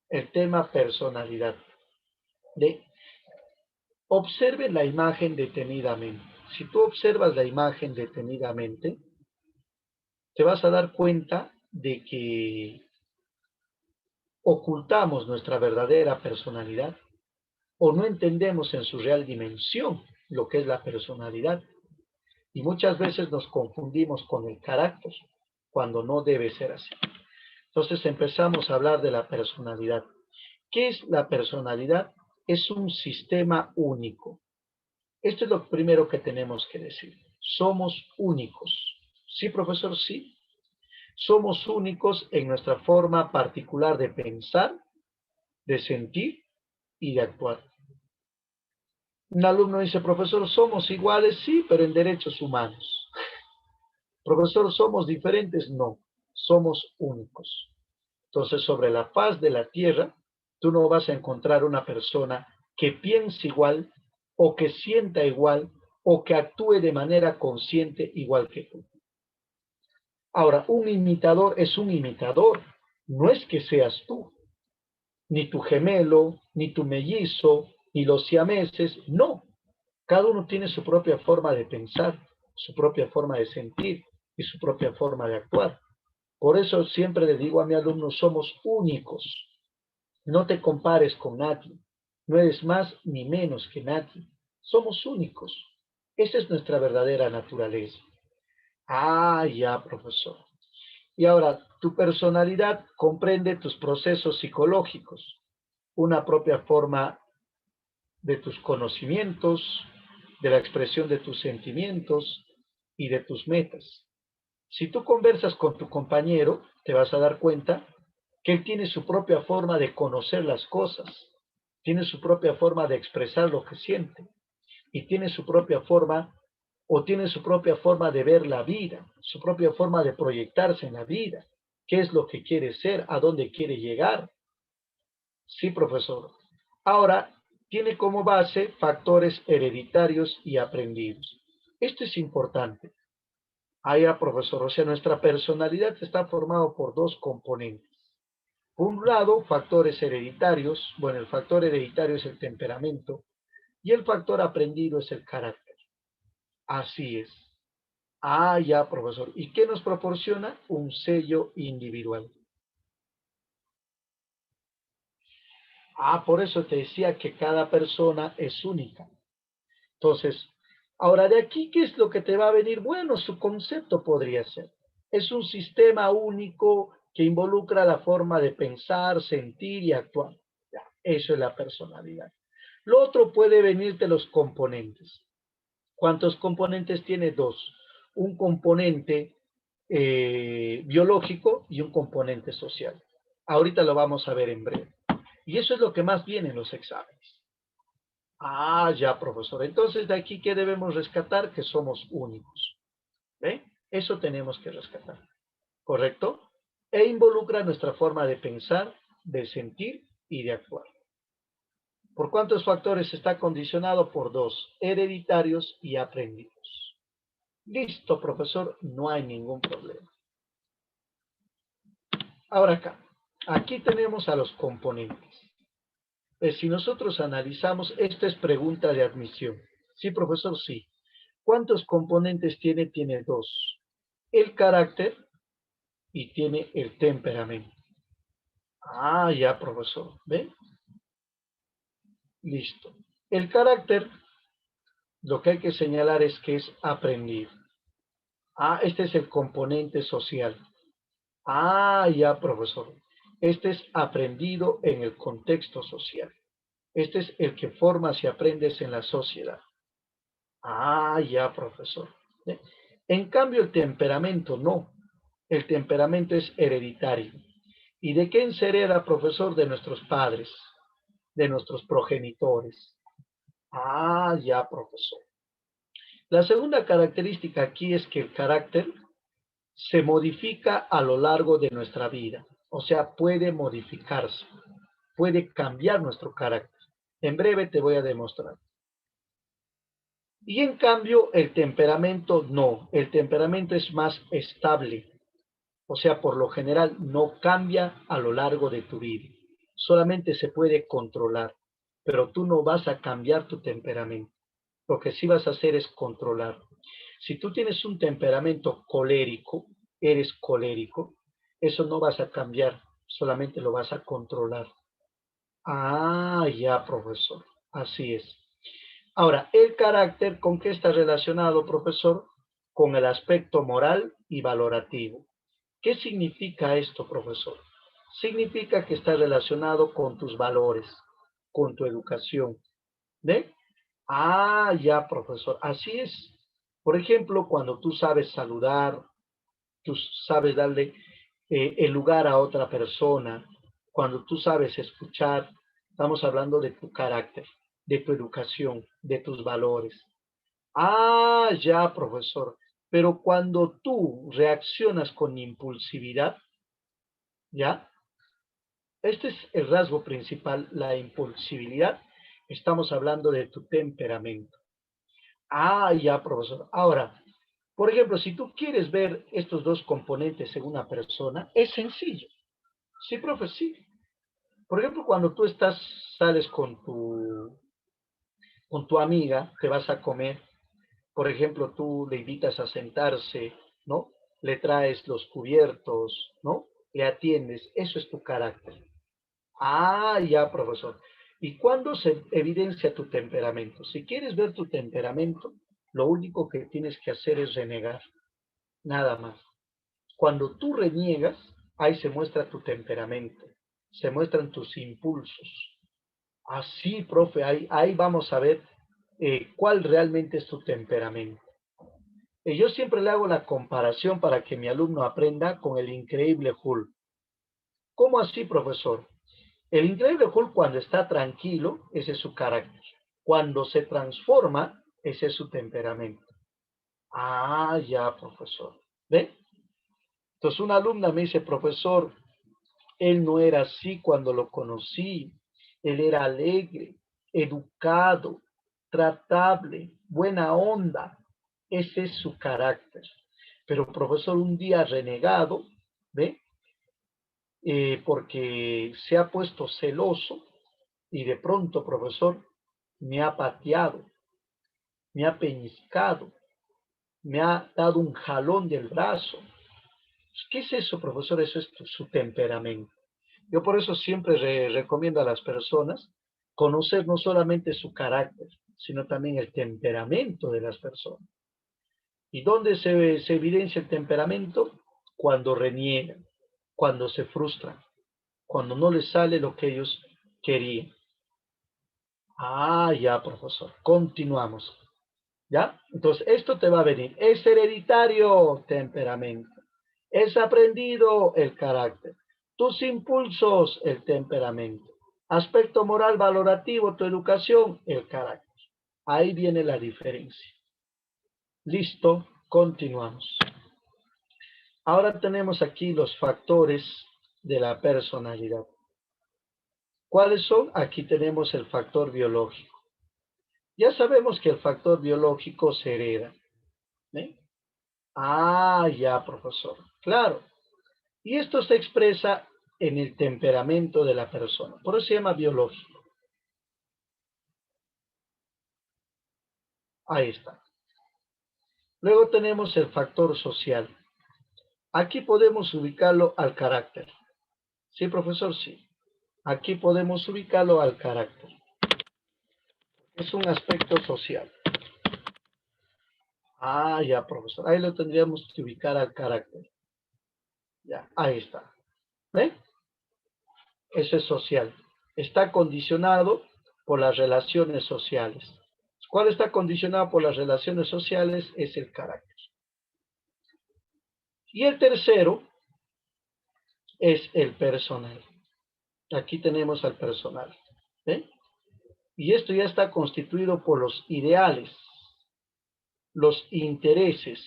El tema personalidad. ¿De? Observe la imagen detenidamente. Si tú observas la imagen detenidamente, te vas a dar cuenta de que ocultamos nuestra verdadera personalidad o no entendemos en su real dimensión lo que es la personalidad. Y muchas veces nos confundimos con el carácter cuando no debe ser así. Entonces empezamos a hablar de la personalidad. ¿Qué es la personalidad? Es un sistema único. Esto es lo primero que tenemos que decir. Somos únicos. ¿Sí, profesor? Sí. Somos únicos en nuestra forma particular de pensar, de sentir y de actuar. Un alumno dice, profesor, somos iguales, sí, pero en derechos humanos. Profesor, ¿somos diferentes? No, somos únicos. Entonces, sobre la faz de la tierra, tú no vas a encontrar una persona que piense igual, o que sienta igual, o que actúe de manera consciente igual que tú. Ahora, un imitador es un imitador, no es que seas tú, ni tu gemelo, ni tu mellizo, ni los siameses, no. Cada uno tiene su propia forma de pensar, su propia forma de sentir y su propia forma de actuar. Por eso siempre le digo a mi alumno, somos únicos. No te compares con nadie. No eres más ni menos que nadie. Somos únicos. Esa es nuestra verdadera naturaleza. Ah, ya, profesor. Y ahora, tu personalidad comprende tus procesos psicológicos, una propia forma de tus conocimientos, de la expresión de tus sentimientos y de tus metas. Si tú conversas con tu compañero, te vas a dar cuenta que él tiene su propia forma de conocer las cosas, tiene su propia forma de expresar lo que siente y tiene su propia forma tiene su propia forma de ver la vida, su propia forma de proyectarse en la vida, qué es lo que quiere ser, a dónde quiere llegar. Sí, profesor. Ahora, tiene como base factores hereditarios y aprendidos. Esto es importante. Profesor, o sea, nuestra personalidad está formada por dos componentes. Por un lado, factores hereditarios. Bueno, el factor hereditario es el temperamento y el factor aprendido es el carácter. Así es. Ya, profesor. ¿Y qué nos proporciona? Un sello individual. Por eso te decía que cada persona es única. Entonces, ahora de aquí, ¿qué es lo que te va a venir? Bueno, su concepto podría ser. Es un sistema único que involucra la forma de pensar, sentir y actuar. Ya, eso es la personalidad. Lo otro puede venirte los componentes. ¿Cuántos componentes tiene? Dos. Un componente biológico y un componente social. Ahorita lo vamos a ver en breve. Y eso es lo que más viene en los exámenes. Ya, profesor. Entonces, de aquí, ¿qué debemos rescatar? Que somos únicos. ¿Ve? Eso tenemos que rescatar. ¿Correcto? E involucra nuestra forma de pensar, de sentir y de actuar. ¿Por cuántos factores está condicionado? Por dos, hereditarios y aprendidos. Listo, profesor, no hay ningún problema. Ahora acá, aquí tenemos a los componentes. Si nosotros analizamos, esta es pregunta de admisión. Sí, profesor, sí. ¿Cuántos componentes tiene? Tiene dos. El carácter y tiene el temperamento. Ya, profesor. ¿Ve? Listo. El carácter, lo que hay que señalar es que es aprendido. Este es el componente social. Ya, profesor. Este es aprendido en el contexto social. Este es el que formas y aprendes en la sociedad. Ya, profesor. En cambio, el temperamento no. El temperamento es hereditario. ¿Y de quién se hereda, profesor? De nuestros padres, de nuestros progenitores. Ya, profesor. La segunda característica aquí es que el carácter se modifica a lo largo de nuestra vida. O sea, puede modificarse, puede cambiar nuestro carácter. En breve te voy a demostrar. Y en cambio, el temperamento no. El temperamento es más estable. O sea, por lo general no cambia a lo largo de tu vida. Solamente se puede controlar. Pero tú no vas a cambiar tu temperamento. Lo que sí vas a hacer es controlar. Si tú tienes un temperamento colérico, eres colérico, eso no vas a cambiar, solamente lo vas a controlar. Ah, ya, profesor. Así es. Ahora, el carácter, ¿con qué está relacionado, profesor? Con el aspecto moral y valorativo. ¿Qué significa esto, profesor? Significa que está relacionado con tus valores, con tu educación. ¿Ve? Ah, ya, profesor. Así es. Por ejemplo, cuando tú sabes saludar, tú sabes darle el lugar a otra persona, cuando tú sabes escuchar, estamos hablando de tu carácter, de tu educación, de tus valores. Ah, ya, profesor. Pero cuando tú reaccionas con impulsividad, ¿ya? Este es el rasgo principal, la impulsividad. Estamos hablando de tu temperamento. Ah, ya, profesor. Ahora, por ejemplo, si tú quieres ver estos dos componentes en una persona, es sencillo. Sí, profe, sí. Por ejemplo, cuando tú sales con tu amiga, te vas a comer, por ejemplo, tú le invitas a sentarse, ¿no? Le traes los cubiertos, ¿no? Le atiendes, eso es tu carácter. Ah, ya, profesor. ¿Y cuándo se evidencia tu temperamento? Si quieres ver tu temperamento, lo único que tienes que hacer es renegar, nada más. Cuando tú reniegas, ahí se muestra tu temperamento, se muestran tus impulsos. Así, profe, ahí vamos a ver cuál realmente es tu temperamento. Yo siempre le hago la comparación para que mi alumno aprenda con el increíble Hulk. ¿Cómo así, profesor? El increíble Hulk cuando está tranquilo, ese es su carácter. Cuando se transforma, ese es su temperamento. Ah, ya, profesor. ¿Ve? Entonces una alumna me dice, profesor, él no era así cuando lo conocí. Él era alegre, educado, tratable, buena onda. Ese es su carácter. Pero profesor, un día renegado, ¿ve? Porque se ha puesto celoso y de pronto, profesor, me ha pateado, me ha peñiscado, me ha dado un jalón del brazo. ¿Qué es eso, profesor? Eso es su temperamento. Yo por eso siempre recomiendo a las personas conocer no solamente su carácter, sino también el temperamento de las personas. ¿Y dónde se evidencia el temperamento? Cuando reniegan, cuando se frustran, cuando no les sale lo que ellos querían. Ah, ya, profesor. Continuamos. ¿Ya? Entonces, esto te va a venir. Es hereditario, temperamento. Es aprendido, el carácter. Tus impulsos, el temperamento. Aspecto moral valorativo, tu educación, el carácter. Ahí viene la diferencia. Listo, continuamos. Ahora tenemos aquí los factores de la personalidad. ¿Cuáles son? Aquí tenemos el factor biológico. Ya sabemos que el factor biológico se hereda. ¿Eh? Ah, ya, profesor. Claro. Y esto se expresa en el temperamento de la persona. Por eso se llama biológico. Ahí está. Luego tenemos el factor social. Aquí podemos ubicarlo al carácter. ¿Sí, profesor? Sí. Aquí podemos ubicarlo al carácter. Es un aspecto social. Ah, ya, profesor. Ahí lo tendríamos que ubicar al carácter. Ya, ahí está. ¿Ve? Eso es social. Está condicionado por las relaciones sociales. ¿Cuál está condicionado por las relaciones sociales? Es el carácter. Y el tercero es el personal. Aquí tenemos al personal. ¿Eh? Y esto ya está constituido por los ideales, los intereses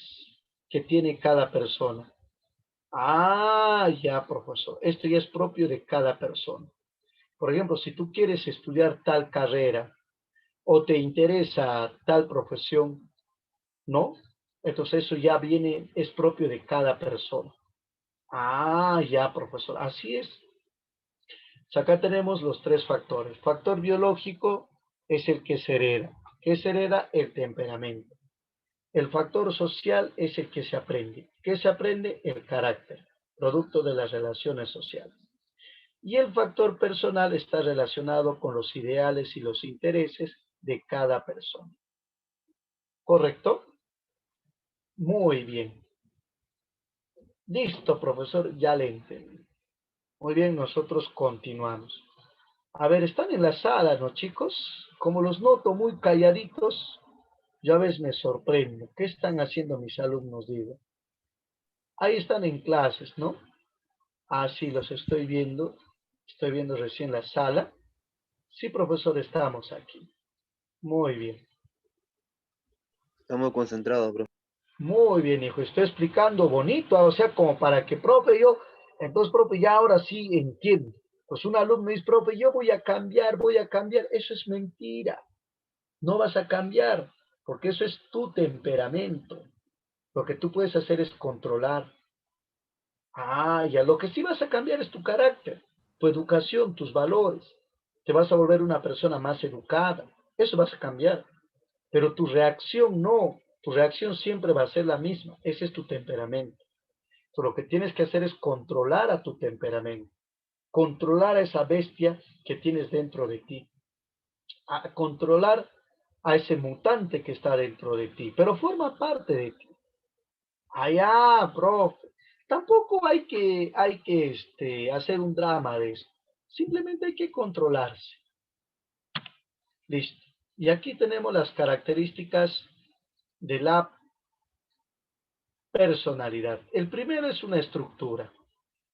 que tiene cada persona. Ah, ya, profesor. Esto ya es propio de cada persona. Por ejemplo, si tú quieres estudiar tal carrera o te interesa tal profesión, ¿no? Entonces eso ya viene, es propio de cada persona. Ah, ya, profesor. Así es. Acá tenemos los tres factores. Factor biológico es el que se hereda. ¿Qué se hereda? El temperamento. El factor social es el que se aprende. ¿Qué se aprende? El carácter, producto de las relaciones sociales. Y el factor personal está relacionado con los ideales y los intereses de cada persona. ¿Correcto? Muy bien. Listo, profesor, ya le entendí. Muy bien, nosotros continuamos. A ver, están en la sala, ¿no, chicos? Como los noto muy calladitos, ya ves, me sorprendo. ¿Qué están haciendo mis alumnos, digo? Ahí están en clases, ¿no? Ah, sí, los estoy viendo. Estoy viendo recién la sala. Sí, profesor, estamos aquí. Muy bien. Estamos concentrados, profe. Muy bien, hijo. Estoy explicando bonito, o sea, como para que, profe, entonces, profe, ya ahora sí entiendo. Pues un alumno dice, profe, yo voy a cambiar, voy a cambiar. Eso es mentira. No vas a cambiar, porque eso es tu temperamento. Lo que tú puedes hacer es controlar. Ah, ya, lo que sí vas a cambiar es tu carácter, tu educación, tus valores. Te vas a volver una persona más educada. Eso vas a cambiar. Pero tu reacción no. Tu reacción siempre va a ser la misma. Ese es tu temperamento. Entonces, lo que tienes que hacer es controlar a tu temperamento. Controlar a esa bestia que tienes dentro de ti. A controlar a ese mutante que está dentro de ti. Pero forma parte de ti. Allá, profe. Tampoco hay que hacer un drama de eso. Simplemente hay que controlarse. Listo. Y aquí tenemos las características de la personalidad. El primero es una estructura.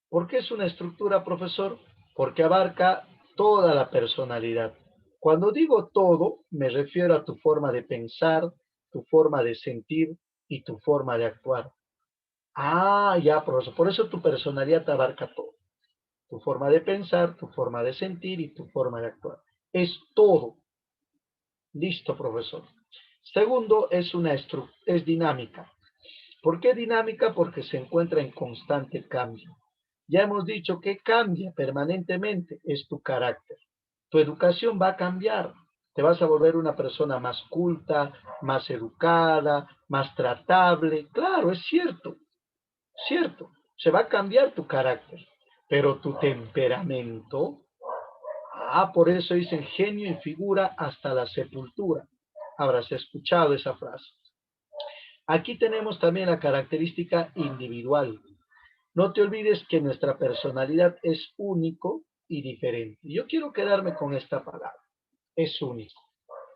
¿Por qué es una estructura, profesor? Porque abarca toda la personalidad. Cuando digo todo, me refiero a tu forma de pensar, tu forma de sentir y tu forma de actuar. Ah, ya, profesor. Por eso tu personalidad te abarca todo. Tu forma de pensar, tu forma de sentir y tu forma de actuar. Es todo. Listo, profesor. Segundo, es dinámica. ¿Por qué dinámica? Porque se encuentra en constante cambio. Ya hemos dicho que cambia permanentemente, es tu carácter. Tu educación va a cambiar. Te vas a volver una persona más culta, más educada, más tratable. Claro, es cierto, cierto. Se va a cambiar tu carácter, pero tu temperamento, por eso dicen genio y figura hasta la sepultura. Habrás escuchado esa frase. Aquí tenemos también la característica individual. No te olvides que nuestra personalidad es único y diferente. Yo quiero quedarme con esta palabra. Es único.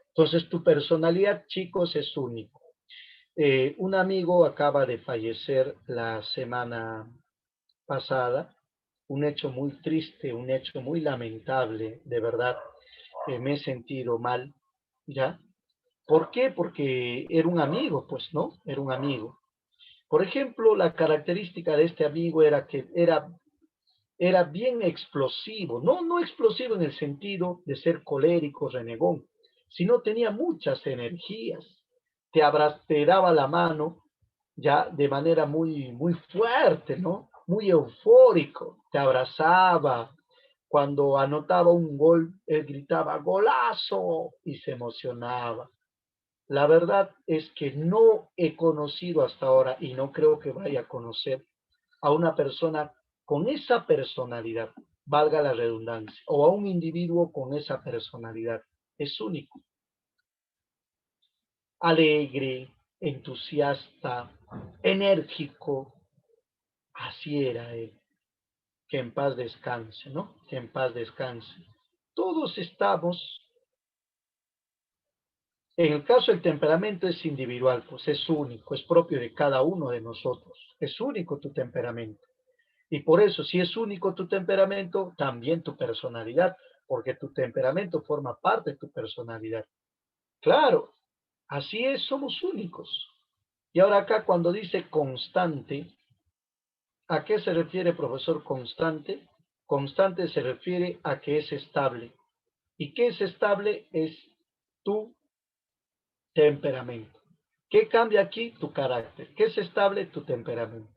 Entonces, tu personalidad, chicos, es único. Un amigo acaba de fallecer la semana pasada. Un hecho muy triste, un hecho muy lamentable, de verdad. Me he sentido mal, ¿ya? ¿Por qué? Porque era un amigo, pues, ¿no? Era un amigo. Por ejemplo, la característica de este amigo era que era bien explosivo, no explosivo en el sentido de ser colérico, renegón, sino tenía muchas energías. Te daba la mano ya de manera muy fuerte, ¿no? Muy eufórico, te abrazaba. Cuando anotaba un gol, él gritaba ¡golazo! Y se emocionaba. La verdad es que no he conocido hasta ahora y no creo que vaya a conocer a una persona con esa personalidad, valga la redundancia, o a un individuo con esa personalidad. Es único. Alegre, entusiasta, enérgico. Así era él. Que en paz descanse, ¿no? Que en paz descanse. Todos estamos. En el caso del temperamento es individual, pues es único, es propio de cada uno de nosotros. Es único tu temperamento. Y por eso, si es único tu temperamento, también tu personalidad, porque tu temperamento forma parte de tu personalidad. Claro, así es, somos únicos. Y ahora acá cuando dice constante, ¿a qué se refiere, profesor, constante? Constante se refiere a que es estable. ¿Y qué es estable? Es tu temperamento. ¿Qué cambia aquí? Tu carácter. ¿Qué es estable? Tu temperamento.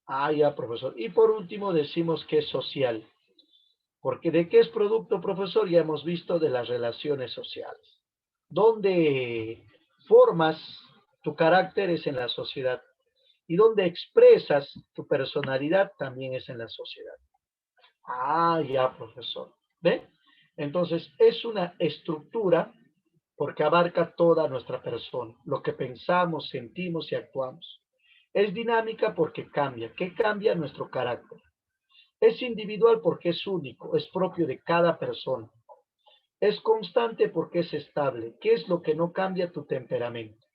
Ah, ya, profesor. Y por último decimos que es social. Porque ¿de qué es producto, profesor? Ya hemos visto de las relaciones sociales. Donde formas Tu carácter es en la sociedad. Y donde expresas tu personalidad también es en la sociedad. Ah, ya, profesor. ¿Ve? Entonces, es una estructura porque abarca toda nuestra persona, lo que pensamos, sentimos y actuamos. Es dinámica porque cambia. ¿Qué cambia? Nuestro carácter. Es individual porque es único, es propio de cada persona. Es constante porque es estable. ¿Qué es lo que no cambia? Tu temperamento.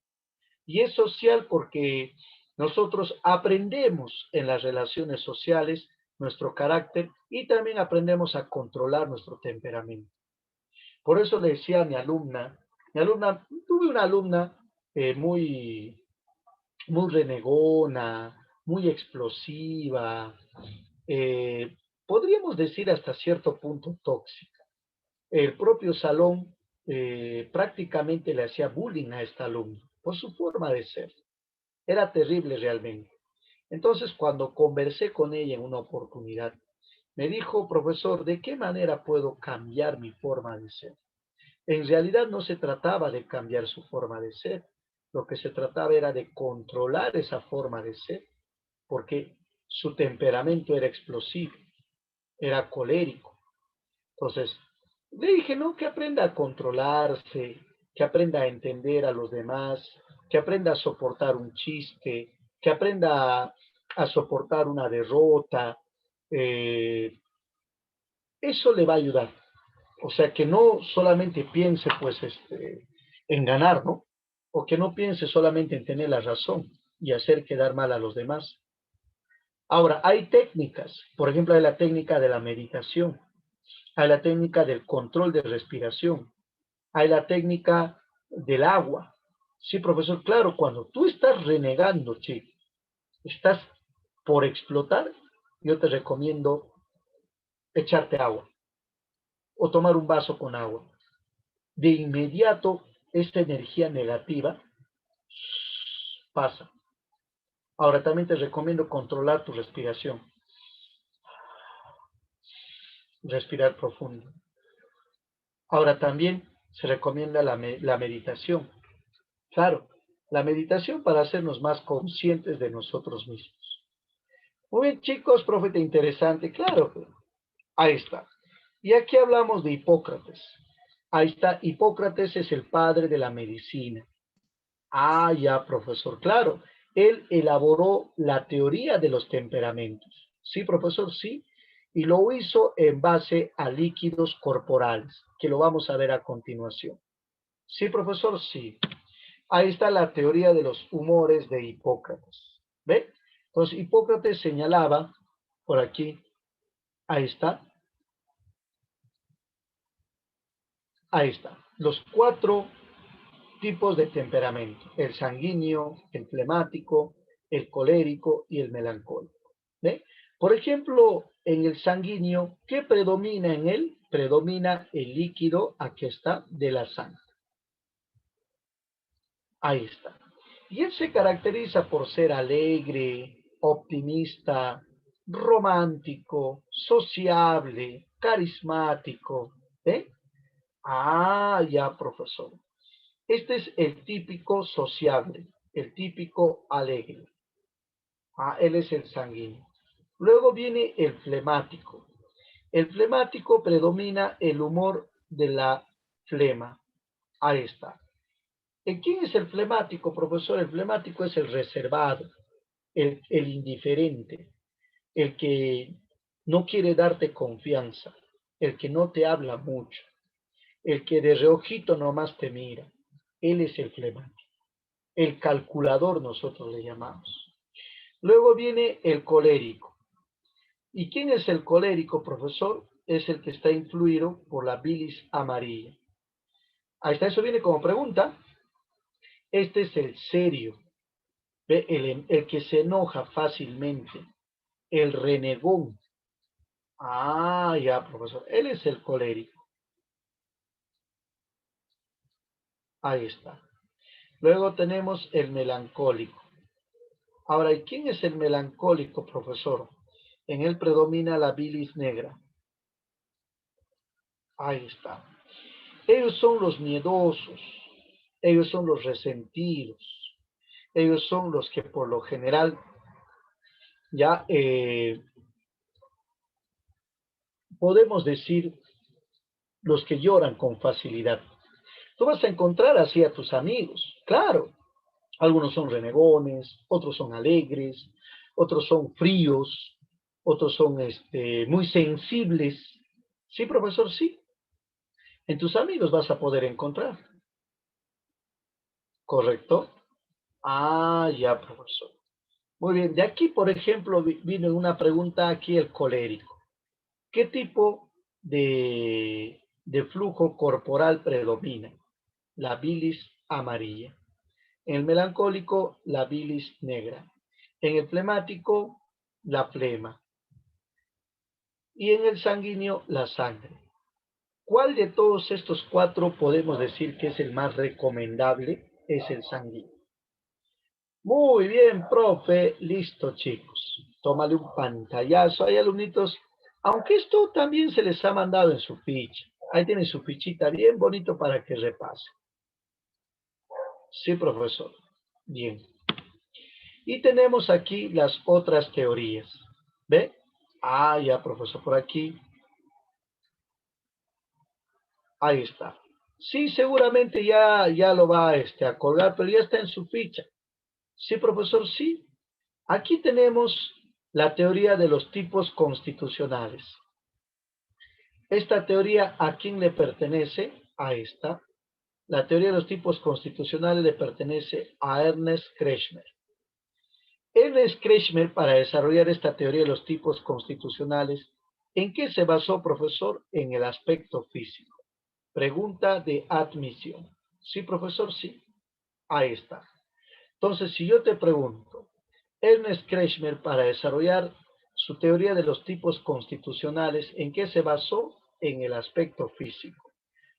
Y es social porque nosotros aprendemos en las relaciones sociales nuestro carácter y también aprendemos a controlar nuestro temperamento. Por eso le decía a tuve una alumna muy renegona, muy explosiva, eh, podríamos decir hasta cierto punto tóxica. El propio salón prácticamente le hacía bullying a esta alumna por su forma de ser. Era terrible realmente. Entonces, cuando conversé con ella en una oportunidad, me dijo, profesor, ¿de qué manera puedo cambiar mi forma de ser? En realidad no se trataba de cambiar su forma de ser, lo que se trataba era de controlar esa forma de ser, porque su temperamento era explosivo, era colérico. Entonces, le dije, no, que aprenda a controlarse, que aprenda a entender a los demás, que aprenda a soportar un chiste, que aprenda a soportar una derrota. eh, Eso le va a ayudar. O sea, que no solamente piense, pues, en ganar, ¿no? O que no piense solamente en tener la razón y hacer quedar mal a los demás. Ahora, hay técnicas. Por ejemplo, hay la técnica de la meditación, hay la técnica del control de respiración, hay la técnica del agua. Sí, profesor, claro, cuando tú estás renegando, chico, estás por explotar, yo te recomiendo echarte agua o tomar un vaso con agua. De inmediato, esta energía negativa pasa. Ahora también te recomiendo controlar tu respiración, respirar profundo. Ahora también se recomienda la meditación. Claro, la meditación para hacernos más conscientes de nosotros mismos. Muy bien, chicos, profeta interesante, claro, ahí está. Y aquí hablamos de Hipócrates. Ahí está, Hipócrates es el padre de la medicina. Ah, ya, profesor, claro. Él elaboró la teoría de los temperamentos. Sí, profesor, sí. Y lo hizo en base a líquidos corporales, que lo vamos a ver a continuación. Sí, profesor, sí. Ahí está la teoría de los humores de Hipócrates. ¿Ve? Entonces, Hipócrates señalaba, por aquí, ahí está, los 4 tipos de temperamento: el sanguíneo, el flemático, el colérico y el melancólico. ¿Ve? Por ejemplo, en el sanguíneo, ¿qué predomina en él? Predomina el líquido, aquí está, de la sangre. Ahí está. Y él se caracteriza por ser alegre, optimista, romántico, sociable, carismático. ¿Eh? Ah, ya, profesor. Este es el típico sociable, el típico alegre. Ah, él es el sanguíneo. Luego viene el flemático. El flemático predomina el humor de la flema. Ahí está. ¿Quién es el flemático, profesor? El flemático es el reservado, el indiferente, el que no quiere darte confianza, el que no te habla mucho, el que de reojito nomás te mira. Él es el flemático. El calculador nosotros le llamamos. Luego viene el colérico. ¿Y quién es el colérico, profesor? Es el que está influido por la bilis amarilla. Ahí está, eso viene como pregunta. Este es el serio, el que se enoja fácilmente, el renegón. Ah, ya, profesor. Él es el colérico. Ahí está. Luego tenemos el melancólico. Ahora, ¿y quién es el melancólico, profesor? En él predomina la bilis negra. Ahí está. Ellos son los miedosos, ellos son los resentidos, Ellos son los que por lo general ya podemos decir los que lloran con facilidad. Tú vas a encontrar así a tus amigos, claro. Algunos son renegones, otros son alegres, otros son fríos, otros son muy sensibles. Sí, profesor, sí. En tus amigos vas a poder encontrar. ¿Correcto? Ah, ya, profesor. Muy bien. De aquí, por ejemplo, vino una pregunta aquí el colérico. ¿Qué tipo de flujo corporal predomina? La bilis amarilla. En el melancólico, la bilis negra. En el flemático, la flema. Y en el sanguíneo, la sangre. ¿Cuál de todos estos cuatro podemos decir que es el más recomendable? Es el sanguíneo. Muy bien, profe. Listo, chicos. Tómale un pantallazo. Hay alumnitos, aunque esto también se les ha mandado en su ficha. Ahí tienen su fichita bien bonito para que repase. Sí, profesor. Bien. Y tenemos aquí las otras teorías. ¿Ve? Ah, ya, profesor, por aquí. Ahí está. Sí, seguramente ya lo va a colgar, pero ya está en su ficha. Sí, profesor, sí. Aquí tenemos la teoría de los tipos constitucionales. Esta teoría, ¿a quién le pertenece? A esta. La teoría de los tipos constitucionales le pertenece a Ernest Kretschmer. Ernest Kretschmer, para desarrollar esta teoría de los tipos constitucionales, ¿en qué se basó, profesor? En el aspecto físico. Pregunta de admisión. ¿Sí, profesor? Sí. Ahí está. Entonces, si yo te pregunto, Ernest Kretschmer, para desarrollar su teoría de los tipos constitucionales, ¿en qué se basó? En el aspecto físico.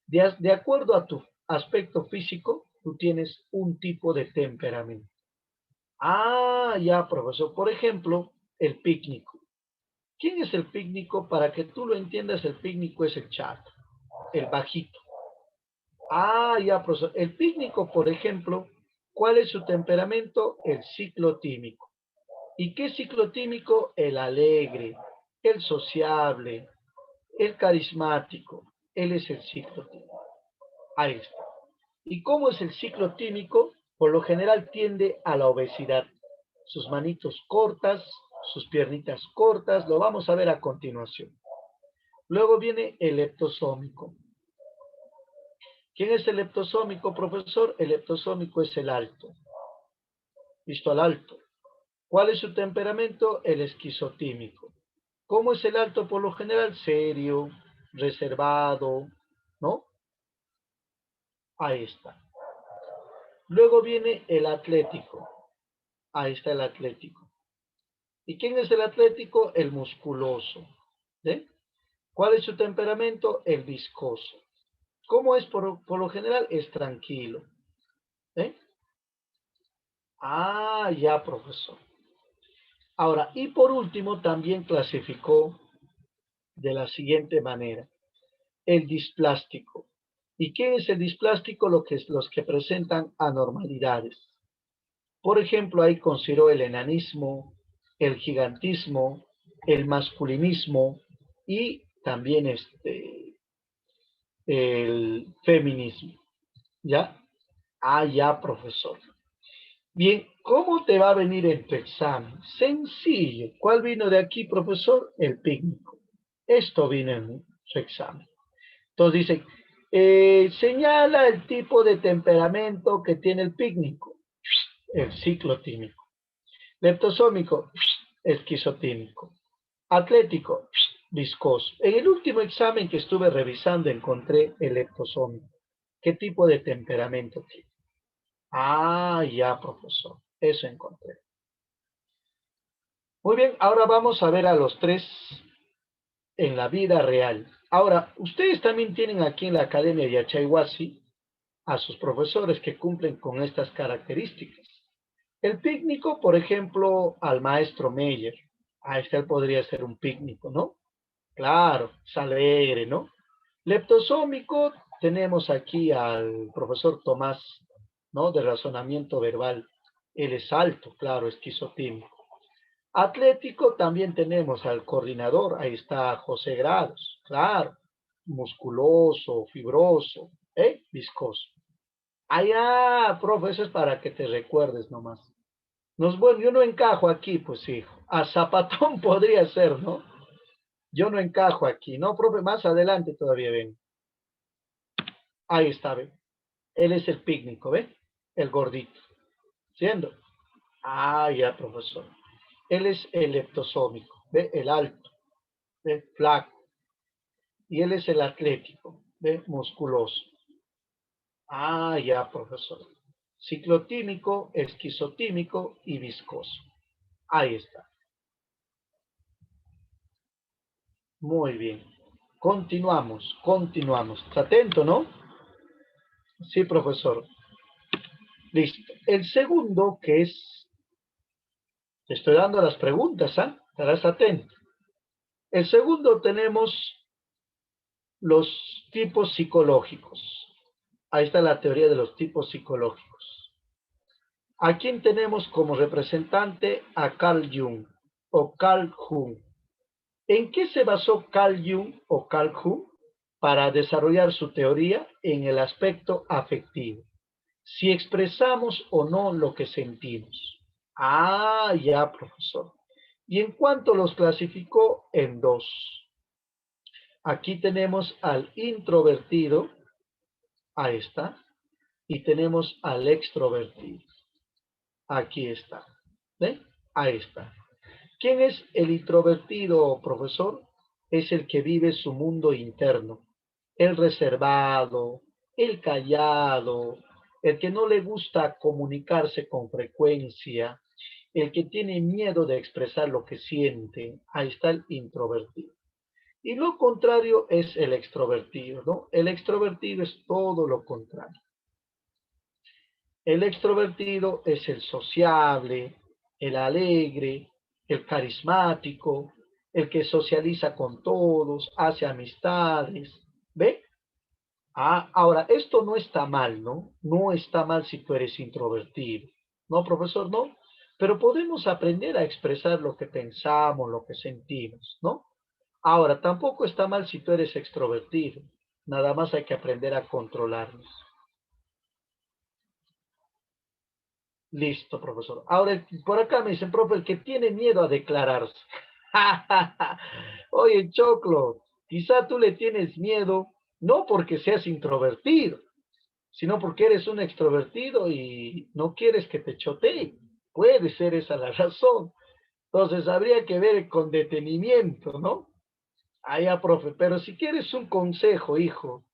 De acuerdo a tu aspecto físico, tú tienes un tipo de temperamento. Ah, ya, profesor. Por ejemplo, el pícnico. ¿Quién es el pícnico? Para que tú lo entiendas, el pícnico es el chato, el bajito. Ah, ya, profesor. El pícnico, por ejemplo, ¿cuál es su temperamento? El ciclotímico. ¿Y qué ciclotímico? El alegre, el sociable, el carismático. Él es el ciclotímico. Ahí está. ¿Y cómo es el ciclotímico? Por lo general tiende a la obesidad. Sus manitos cortas, sus piernitas cortas, lo vamos a ver a continuación. Luego viene el leptosómico. ¿Quién es el leptosómico, profesor? El leptosómico es el alto. Listo, al alto. ¿Cuál es su temperamento? El esquizotímico. ¿Cómo es el alto? Por lo general, serio, reservado, ¿no? Ahí está. Luego viene el atlético. Ahí está el atlético. ¿Y quién es el atlético? El musculoso. ¿Eh? ¿Cuál es su temperamento? El viscoso. ¿Cómo es por lo general? Es tranquilo. ¿Eh? Ah, ya, profesor. Ahora, y por último, también clasificó de la siguiente manera. El displástico. ¿Y quién es el displástico? Los que presentan anormalidades. Por ejemplo, ahí consideró el enanismo, el gigantismo, el masculinismo y también el feminismo. ¿Ya? Ah, ya, profesor. Bien, ¿cómo te va a venir en tu examen? Sencillo. ¿Cuál vino de aquí, profesor? El pícnico. Esto vino en su examen. Entonces dice, señala el tipo de temperamento que tiene el pícnico. El ciclotímico. Leptosómico, esquizotímico. Atlético, viscoso. En el último examen que estuve revisando encontré el leptosómico. ¿Qué tipo de temperamento tiene? Ah, ya, profesor. Eso encontré. Muy bien, ahora vamos a ver a los tres en la vida real. Ahora, ustedes también tienen aquí en la Academia de Yachaywasi a sus profesores que cumplen con estas características. El pícnico, por ejemplo, al maestro Meyer. A él podría ser un pícnico, ¿no? Claro, es alegre, ¿no? Leptosómico, tenemos aquí al profesor Tomás, ¿no? De razonamiento verbal. Él es alto, claro, esquizotímico. Atlético también tenemos al coordinador, ahí está José Grados, claro, musculoso, fibroso, viscoso. Allá, profe, eso es para que te recuerdes nomás. Bueno, yo no encajo aquí, pues hijo. A Zapatón podría ser, ¿no? Yo no encajo aquí, ¿no, profe? Más adelante todavía ven. Ahí está, ¿ve? Él es el pícnico, ¿ve? El gordito. ¿Siendo? Ah, ya, profesor. Él es el leptosómico, ¿ve? El alto, ¿ve? Flaco. Y él es el atlético, ¿ve? Musculoso. Ah, ya, profesor. Ciclotímico, esquizotímico y viscoso. Ahí está. Muy bien. Continuamos. ¿Está atento, no? Sí, profesor. Listo. El segundo, que es, te estoy dando las preguntas, ¿ah? Estarás atento. El segundo tenemos los tipos psicológicos. Ahí está la teoría de los tipos psicológicos. ¿A quién tenemos como representante? A Carl Jung o Carl Jung. ¿En qué se basó Carl Jung o Carl Jung para desarrollar su teoría? En el aspecto afectivo. Si expresamos o no lo que sentimos. Ah, ya, profesor. Y en cuanto los clasificó en dos. Aquí tenemos al introvertido, ahí está, y tenemos al extrovertido. Aquí está. ¿Ven? Ahí está. ¿Quién es el introvertido, profesor? Es el que vive su mundo interno, el reservado, el callado, el que no le gusta comunicarse con frecuencia, el que tiene miedo de expresar lo que siente. Ahí está el introvertido. Y lo contrario es el extrovertido, ¿no? El extrovertido es todo lo contrario. El extrovertido es el sociable, el alegre, el carismático, el que socializa con todos, hace amistades. ¿Ve? Ah, ahora, esto no está mal, ¿no? No está mal si tú eres introvertido. No, profesor, no. Pero podemos aprender a expresar lo que pensamos, lo que sentimos, ¿no? Ahora, tampoco está mal si tú eres extrovertido. Nada más hay que aprender a controlarnos. Listo, profesor. Ahora, por acá me dicen, profe, el que tiene miedo a declararse. Oye, Choclo, quizá tú le tienes miedo, no porque seas introvertido, sino porque eres un extrovertido y no quieres que te choteen. Puede ser esa la razón. Entonces, habría que ver con detenimiento, ¿no? Allá, profe, pero si quieres un consejo, hijo,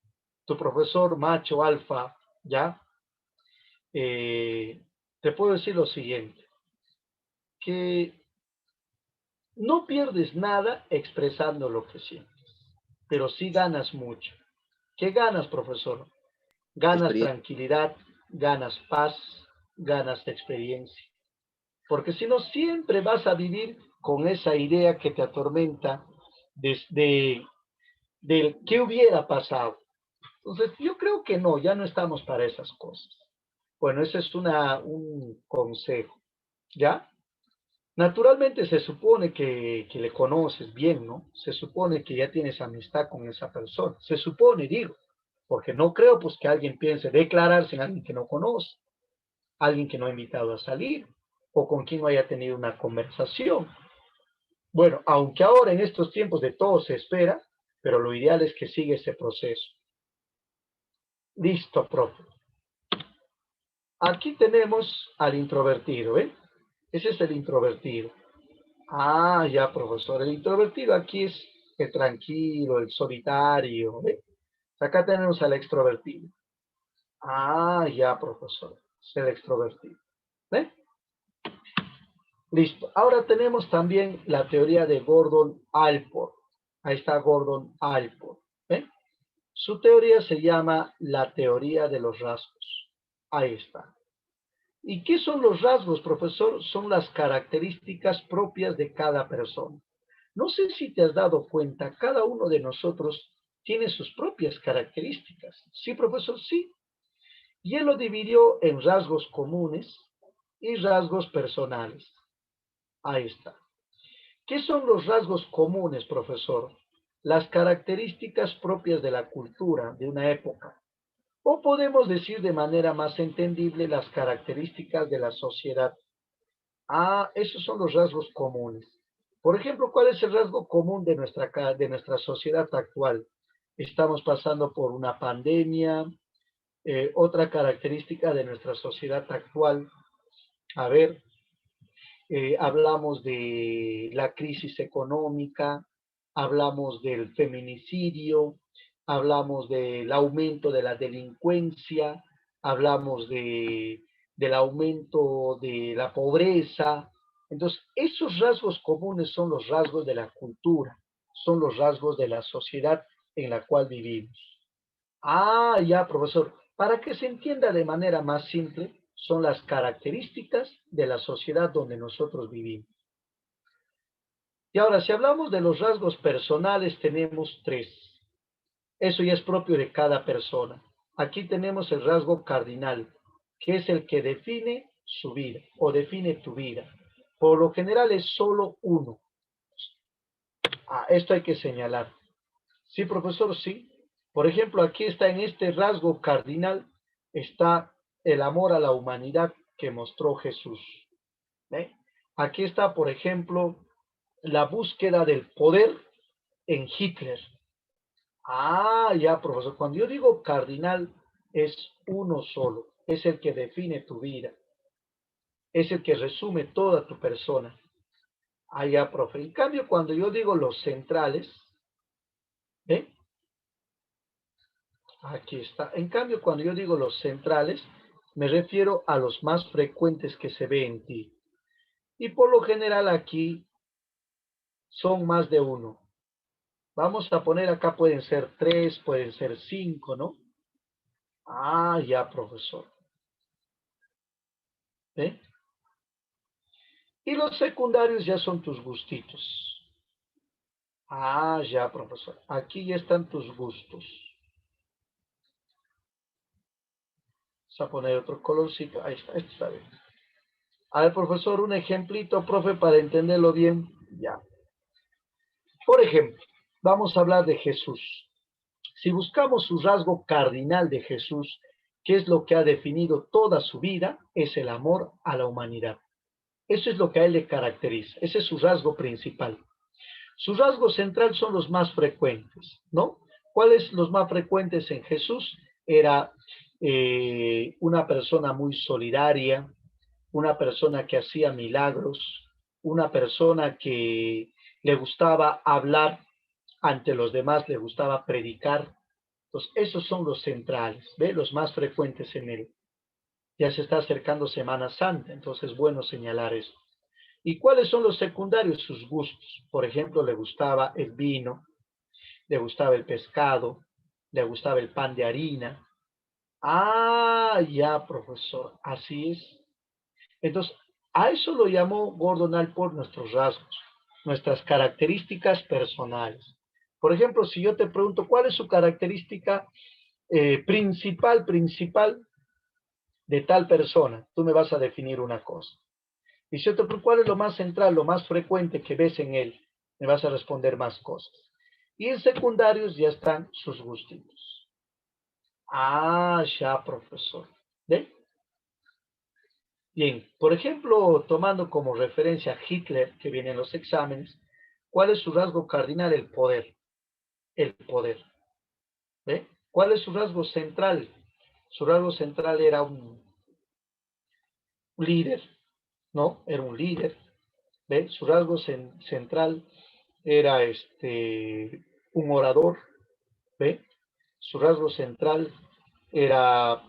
tu profesor macho alfa, ¿ya? Te puedo decir lo siguiente, que no pierdes nada expresando lo que sientes, pero sí ganas mucho. ¿Qué ganas, profesor? Ganas tranquilidad, ganas paz, ganas experiencia. Porque si no, siempre vas a vivir con esa idea que te atormenta del qué hubiera pasado. Entonces, yo creo que no, ya no estamos para esas cosas. Bueno, ese es un consejo, ¿ya? Naturalmente se supone que le conoces bien, ¿no? Se supone que ya tienes amistad con esa persona. Se supone, digo, porque no creo pues que alguien piense declararse en alguien que no conoce, alguien que no ha invitado a salir o con quien no haya tenido una conversación. Bueno, aunque ahora en estos tiempos de todo se espera, pero lo ideal es que siga ese proceso. Listo, profe. Aquí tenemos al introvertido, ¿eh? Ese es el introvertido. Ah, ya, profesor. El introvertido aquí es el tranquilo, el solitario, ¿ve? Acá tenemos al extrovertido. Ah, ya, profesor. Es el extrovertido. ¿Ve? Listo. Ahora tenemos también la teoría de Gordon Allport. Ahí está Gordon Allport. ¿Ve? Su teoría se llama la teoría de los rasgos. Ahí está. ¿Y qué son los rasgos, profesor? Son las características propias de cada persona. No sé si te has dado cuenta, cada uno de nosotros tiene sus propias características. Sí, profesor, sí. Y él lo dividió en rasgos comunes y rasgos personales. Ahí está. ¿Qué son los rasgos comunes, profesor? Las características propias de la cultura de una época. O podemos decir de manera más entendible las características de la sociedad. Ah, esos son los rasgos comunes. Por ejemplo, ¿cuál es el rasgo común de nuestra sociedad actual? Estamos pasando por una pandemia. Otra característica de nuestra sociedad actual, a ver, hablamos de la crisis económica, hablamos del feminicidio, hablamos del aumento de la delincuencia, hablamos del aumento de la pobreza. Entonces, esos rasgos comunes son los rasgos de la cultura, son los rasgos de la sociedad en la cual vivimos. Ah, ya, profesor. Para que se entienda de manera más simple, son las características de la sociedad donde nosotros vivimos. Y ahora, si hablamos de los rasgos personales, tenemos 3. Eso ya es propio de cada persona. Aquí tenemos el rasgo cardinal, que es el que define su vida o define tu vida. Por lo general es solo uno. Ah, esto hay que señalar. Sí, profesor, sí. Por ejemplo, aquí está en este rasgo cardinal, está el amor a la humanidad que mostró Jesús. ¿Eh? Aquí está, por ejemplo, la búsqueda del poder en Hitler. Ah, ya, profesor. Cuando yo digo cardinal, es uno solo. Es el que define tu vida. Es el que resume toda tu persona. Ah, ya, profe. En cambio, cuando yo digo los centrales, ¿eh? Aquí está. En cambio, cuando yo digo los centrales, me refiero a los más frecuentes que se ve en ti. Y por lo general aquí son más de uno. Vamos a poner acá, pueden ser 3, pueden ser 5, ¿no? Ah, ya, profesor. ¿Eh? Y los secundarios ya son tus gustitos. Ah, ya, profesor. Aquí ya están tus gustos. Vamos a poner otro colorcito. Ahí está, este está bien. A ver, profesor, un ejemplito, profe, para entenderlo bien. Ya. Por ejemplo, vamos a hablar de Jesús. Si buscamos su rasgo cardinal de Jesús, ¿qué es lo que ha definido toda su vida? Es el amor a la humanidad. Eso es lo que a él le caracteriza. Ese es su rasgo principal. Su rasgo central son los más frecuentes, ¿no? ¿Cuáles los más frecuentes en Jesús? Era una persona muy solidaria, una persona que hacía milagros, una persona que le gustaba hablar ante los demás, le gustaba predicar. Entonces, esos son los centrales, ¿ve? Los más frecuentes en él. Ya se está acercando Semana Santa, entonces es bueno señalar eso. ¿Y cuáles son los secundarios? Sus gustos. Por ejemplo, le gustaba el vino, le gustaba el pescado, le gustaba el pan de harina. Ah, ya, profesor, así es. Entonces, a eso lo llamó Gordon Allport nuestros rasgos, nuestras características personales. Por ejemplo, si yo te pregunto, ¿cuál es su característica principal de tal persona? Tú me vas a definir una cosa. Y si yo te pregunto, ¿cuál es lo más central, lo más frecuente que ves en él? Me vas a responder más cosas. Y en secundarios ya están sus gustitos. Ah, ya, profesor. ¿Ve? Bien, por ejemplo, tomando como referencia a Hitler, que viene en los exámenes, ¿cuál es su rasgo cardinal? El poder. El poder. ¿Ve? ¿Cuál es su rasgo central? Su rasgo central era un líder, ¿no? Era un líder. ¿Ve? Su rasgo central era un orador. ¿Ve? Su rasgo central era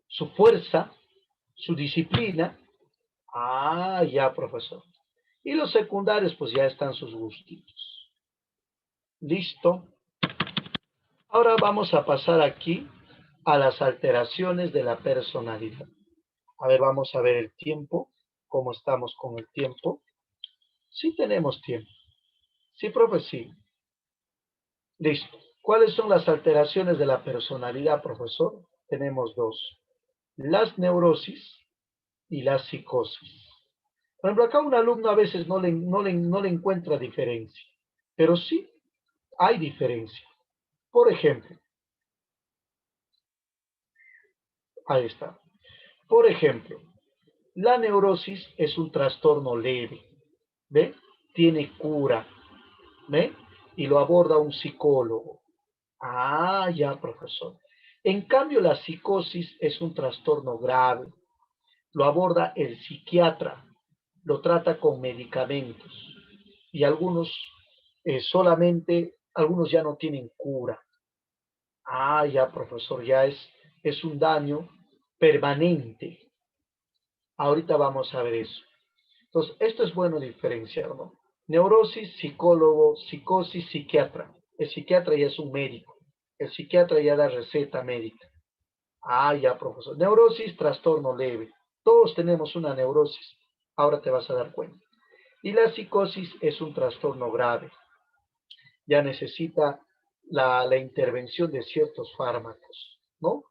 su fuerza, su disciplina. Ah, ya, profesor. Y los secundarios, pues ya están sus gustitos. Listo. Ahora vamos a pasar aquí a las alteraciones de la personalidad. A ver, vamos a ver el tiempo. ¿Cómo estamos con el tiempo? Sí tenemos tiempo. Sí, profe, sí. Listo. ¿Cuáles son las alteraciones de la personalidad, profesor? Tenemos 2. las neurosis y las psicosis. Por ejemplo, acá un alumno a veces no le encuentra diferencia, pero sí hay diferencia. Por ejemplo, ahí está. Por ejemplo, la neurosis es un trastorno leve, ¿ve? Tiene cura, ¿ve? Y lo aborda un psicólogo. Ah, ya, profesor. En cambio, la psicosis es un trastorno grave. Lo aborda el psiquiatra, lo trata con medicamentos. Y algunos algunos ya no tienen cura. Ah, ya, profesor, es un daño permanente. Ahorita vamos a ver eso. Entonces, esto es bueno diferenciar, ¿no? Neurosis, psicólogo, psicosis, psiquiatra. El psiquiatra ya es un médico. El psiquiatra ya da receta médica. Ah, ya, profesor. Neurosis, trastorno leve. Todos tenemos una neurosis. Ahora te vas a dar cuenta. Y la psicosis es un trastorno grave. Ya necesita la intervención de ciertos fármacos, ¿no?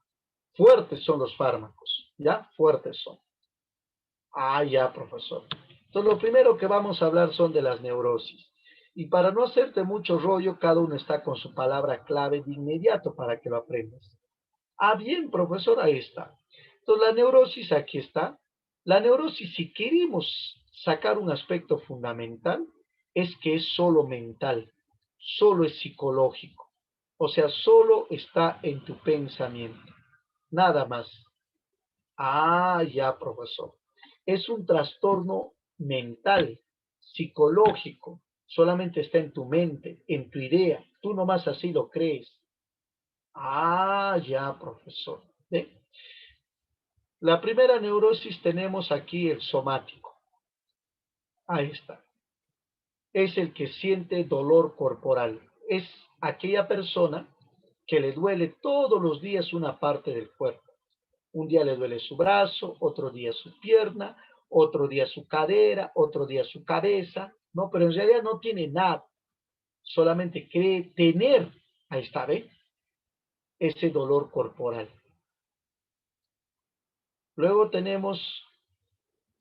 Fuertes son los fármacos, ¿ya? Fuertes son. Ah, ya, profesor. Entonces, lo primero que vamos a hablar son de las neurosis. Y para no hacerte mucho rollo, cada uno está con su palabra clave de inmediato para que lo aprendas. Ah, bien, profesor, ahí está. Entonces, la neurosis, aquí está. La neurosis, si queremos sacar un aspecto fundamental, es que es solo mental, solo es psicológico. O sea, solo está en tu pensamiento. Nada más. Ah, ya, profesor. Es un trastorno mental, psicológico. Solamente está en tu mente, en tu idea. Tú nomás así lo crees. Ah, ya, profesor. ¿Ve? La primera neurosis tenemos aquí el somático. Ahí está. Es el que siente dolor corporal. Es aquella persona que le duele todos los días una parte del cuerpo. Un día le duele su brazo, otro día su pierna, otro día su cadera, otro día su cabeza, ¿no? Pero en realidad no tiene nada. Solamente cree tener, ahí está, ¿ve? Ese dolor corporal. Luego tenemos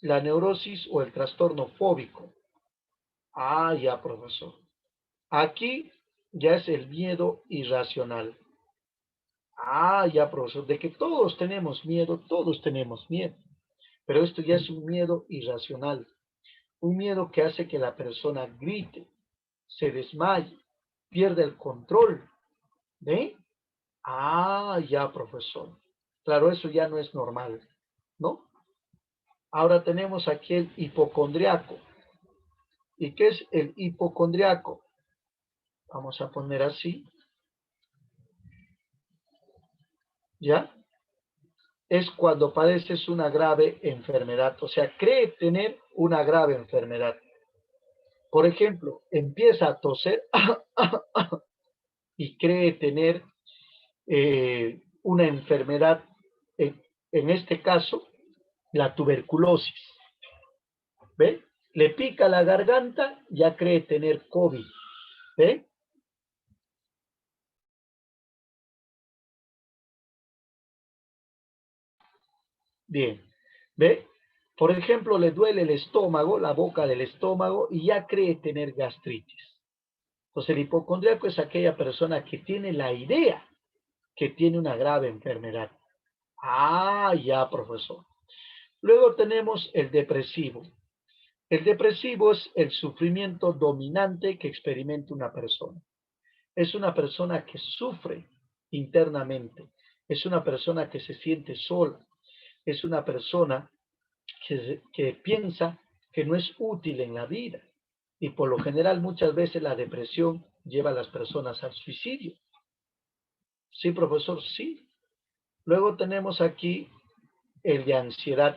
la neurosis o el trastorno fóbico. Ah, ya, profesor. Aquí ya es el miedo irracional. Ah, ya, profesor. De que todos tenemos miedo. Pero esto ya es un miedo irracional. Un miedo que hace que la persona grite, se desmaye, pierda el control. ¿Ve? Ah, ya, profesor. Claro, eso ya no es normal, ¿no? Ahora tenemos aquí el hipocondriaco. ¿Y qué es el hipocondriaco? Vamos a poner así, ¿ya? Es cuando padeces una grave enfermedad, o sea, cree tener una grave enfermedad. Por ejemplo, empieza a toser y cree tener una enfermedad, en este caso, la tuberculosis. ¿Ve? Le pica la garganta, ya cree tener COVID. ¿Ve? Bien. ¿Ve? Por ejemplo, le duele el estómago, la boca del estómago, y ya cree tener gastritis. Entonces, el hipocondríaco es aquella persona que tiene la idea que tiene una grave enfermedad. Ah, ya, profesor. Luego tenemos el depresivo. El depresivo es el sufrimiento dominante que experimenta una persona. Es una persona que sufre internamente. Es una persona que se siente sola. Es una persona que piensa que no es útil en la vida. Y por lo general, muchas veces la depresión lleva a las personas al suicidio. Sí, profesor, sí. Luego tenemos aquí el de ansiedad.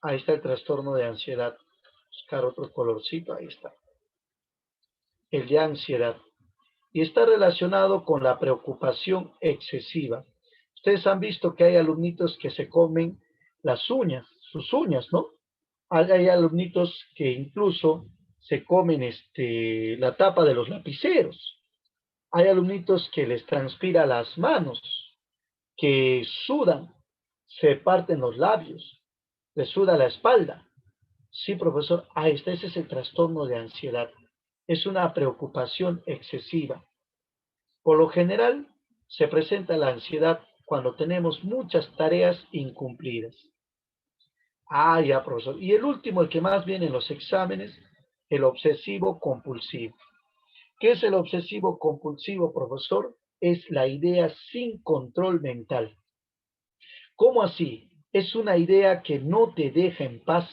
Ahí está el trastorno de ansiedad. Buscar otro colorcito, ahí está. El de ansiedad. Y está relacionado con la preocupación excesiva. Ustedes han visto que hay alumnitos que se comen las uñas, sus uñas, ¿no? Hay alumnitos que incluso se comen la tapa de los lapiceros. Hay alumnitos que les transpira las manos, que sudan, se parten los labios, le suda la espalda. Sí, profesor, ahí está, ese es el trastorno de ansiedad. Es una preocupación excesiva. Por lo general, se presenta la ansiedad cuando tenemos muchas tareas incumplidas. Ah, ya, profesor. Y el último, el que más viene en los exámenes, el obsesivo compulsivo. ¿Qué es el obsesivo compulsivo, profesor? Es la idea sin control mental. ¿Cómo así? Es una idea que no te deja en paz.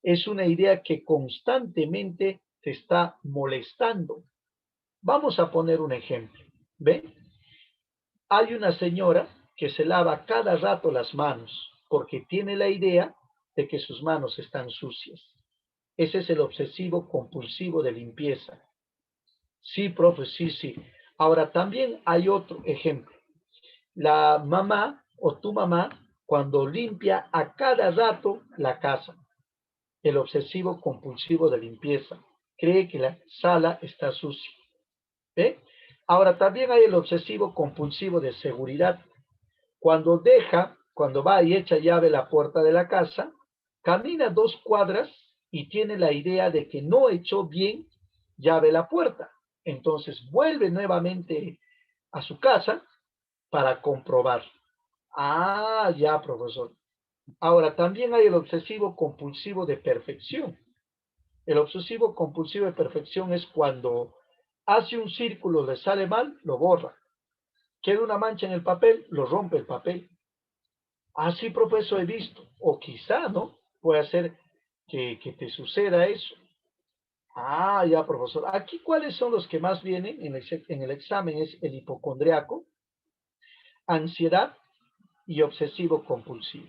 Es una idea que constantemente te está molestando. Vamos a poner un ejemplo. ¿Ve? Hay una señora que se lava cada rato las manos porque tiene la idea de que sus manos están sucias. Ese es el obsesivo compulsivo de limpieza. Sí, profe, sí, sí. Ahora también hay otro ejemplo. La mamá o tu mamá cuando limpia a cada rato la casa. El obsesivo compulsivo de limpieza. Cree que la sala está sucia. ¿Ve? Ahora también hay el obsesivo compulsivo de seguridad. Cuando va y echa llave a la puerta de la casa, camina 2 cuadras y tiene la idea de que no echó bien llave a la puerta. Entonces vuelve nuevamente a su casa para comprobar. Ah, ya, profesor. Ahora, también hay el obsesivo compulsivo de perfección. El obsesivo compulsivo de perfección es cuando hace un círculo, le sale mal, lo borra. Queda una mancha en el papel, lo rompe el papel. Así, profesor, he visto. O quizá, ¿no? Puede ser que te suceda eso. Ah, ya, profesor. Aquí, ¿cuáles son los que más vienen en el examen? Es el hipocondriaco, ansiedad y obsesivo compulsivo.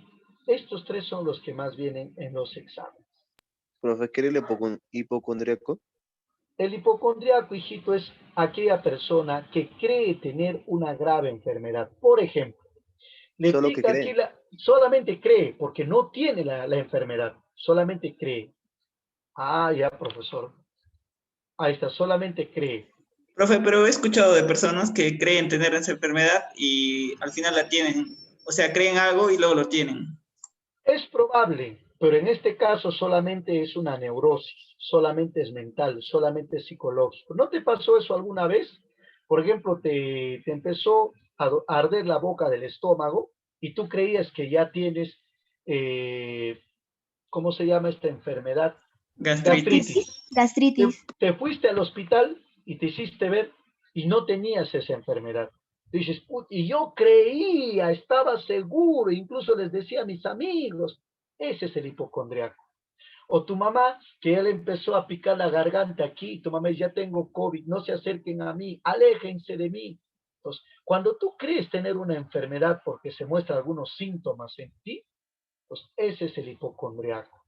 Estos tres son los que más vienen en los exámenes. Profe, ¿qué era el hipocondríaco? El hipocondriaco, hijito, es aquella persona que cree tener una grave enfermedad. Por ejemplo, le Solo que pica aquí cree. solamente cree, porque no tiene la enfermedad, solamente cree. Ah, ya, profesor. Ahí está, solamente cree. Profe, pero he escuchado de personas que creen tener esa enfermedad y al final la tienen. O sea, creen algo y luego lo tienen. Es probable, pero en este caso solamente es una neurosis, solamente es mental, solamente es psicológico. ¿No te pasó eso alguna vez? Por ejemplo, te empezó a arder la boca del estómago y tú creías que ya tienes, ¿cómo se llama esta enfermedad? Gastritis. Gastritis. Te fuiste al hospital y te hiciste ver y no tenías esa enfermedad. Dices, y yo creía, estaba seguro, incluso les decía a mis amigos, ese es el hipocondriaco. O tu mamá, que ya le empezó a picar la garganta aquí, tu mamá dice, ya tengo COVID, no se acerquen a mí, aléjense de mí. Entonces, cuando tú crees tener una enfermedad porque se muestran algunos síntomas en ti, pues ese es el hipocondriaco.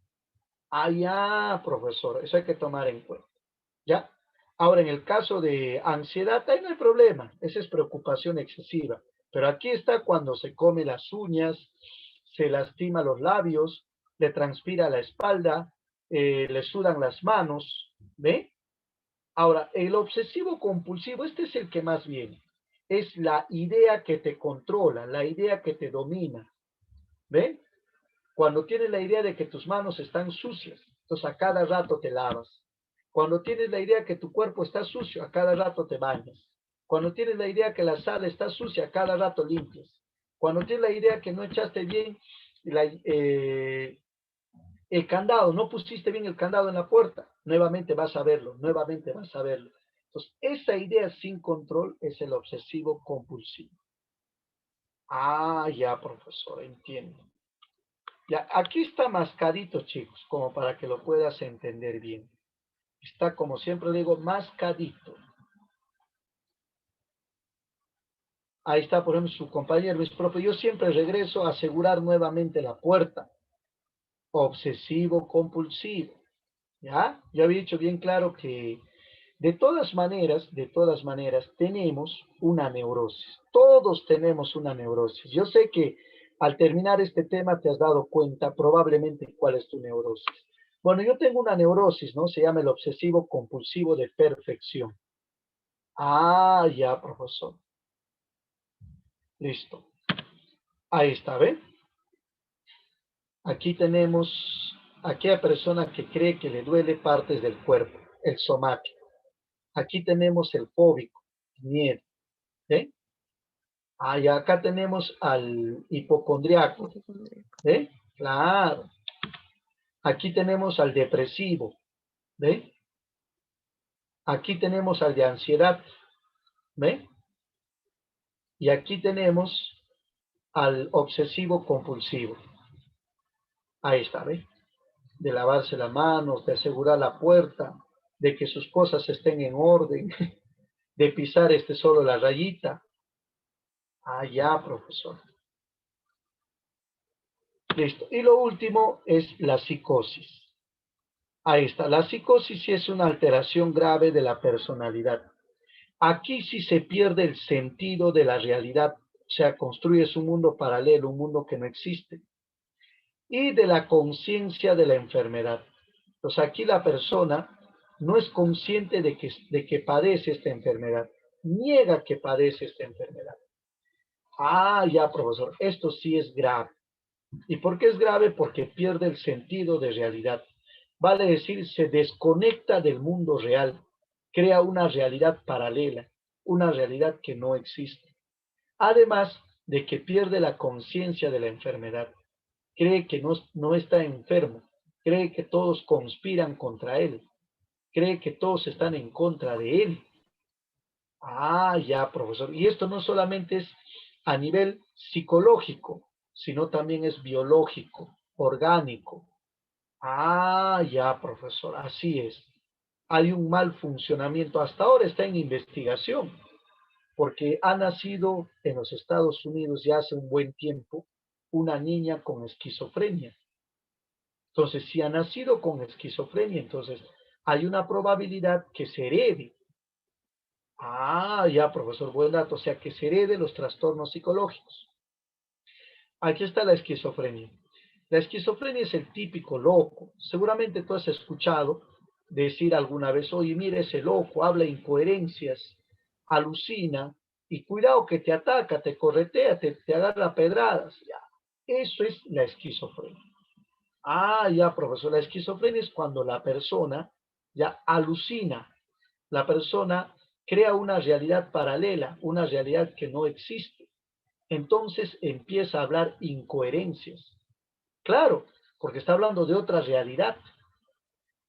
Ah, ya, profesor, eso hay que tomar en cuenta. ¿Ya? Ahora, en el caso de ansiedad, ahí no hay problema, esa es preocupación excesiva. Pero aquí está cuando se come las uñas, se lastima los labios, le transpira la espalda, le sudan las manos, ¿ve? Ahora, el obsesivo compulsivo, este es el que más viene. Es la idea que te controla, la idea que te domina, ¿ve? Cuando tienes la idea de que tus manos están sucias, entonces a cada rato te lavas. Cuando tienes la idea que tu cuerpo está sucio, a cada rato te bañas. Cuando tienes la idea que la sala está sucia, a cada rato limpias. Cuando tienes la idea que no echaste bien el candado, no pusiste bien el candado en la puerta, nuevamente vas a verlo, nuevamente vas a verlo. Entonces, esa idea sin control es el obsesivo compulsivo. Ah, ya, profesor, entiendo. Ya, aquí está mascadito, chicos, como para que lo puedas entender bien. Está, como siempre digo, mascadito. Ahí está, por ejemplo, su compañero, mis profe. Yo siempre regreso a asegurar nuevamente la puerta. Obsesivo compulsivo. ¿Ya? Yo había dicho bien claro que de todas maneras, tenemos una neurosis. Todos tenemos una neurosis. Yo sé que al terminar este tema te has dado cuenta probablemente cuál es tu neurosis. Bueno, yo tengo una neurosis, ¿no? Se llama el obsesivo compulsivo de perfección. Ah, ya, profesor. Listo. Ahí está, ¿ven? Aquí tenemos aquella persona que cree que le duele partes del cuerpo, el somático. Aquí tenemos el fóbico, miedo. ¿Eh? Y acá tenemos al hipocondriaco. ¿Eh? Claro. Aquí tenemos al depresivo. ¿Ve? Aquí tenemos al de ansiedad. ¿Ve? Y aquí tenemos al obsesivo compulsivo. Ahí está, ¿ve? De lavarse las manos, de asegurar la puerta, de que sus cosas estén en orden, de pisar solo la rayita. Ya, profesor. Listo. Y lo último es la psicosis. Ahí está. La psicosis sí es una alteración grave de la personalidad. Aquí sí se pierde el sentido de la realidad. O sea, construyes un mundo paralelo, un mundo que no existe. Y de la conciencia de la enfermedad. Entonces aquí la persona no es consciente de que padece esta enfermedad. Niega que padece esta enfermedad. Ya, profesor. Esto sí es grave. ¿Y por qué es grave? Porque pierde el sentido de realidad. Vale decir, se desconecta del mundo real, crea una realidad paralela, una realidad que no existe. Además de que pierde la conciencia de la enfermedad, cree que no está enfermo, cree que todos conspiran contra él, cree que todos están en contra de él. Ya, profesor. Y esto no solamente es a nivel psicológico, sino también es biológico, orgánico. Ya, profesor, así es. Hay un mal funcionamiento. Hasta ahora está en investigación, porque ha nacido en los Estados Unidos ya hace un buen tiempo una niña con esquizofrenia. Entonces, si ha nacido con esquizofrenia, entonces hay una probabilidad que se herede. Ya, profesor, buen dato. O sea, que se herede los trastornos psicológicos. Aquí está la esquizofrenia. La esquizofrenia es el típico loco. Seguramente tú has escuchado decir alguna vez, oye, mira ese loco, habla incoherencias, alucina, y cuidado que te ataca, te corretea, te agarra pedradas. Ya. Eso es la esquizofrenia. Ya, profesor, la esquizofrenia es cuando la persona ya alucina, la persona crea una realidad paralela, una realidad que no existe. Entonces empieza a hablar incoherencias. Claro, porque está hablando de otra realidad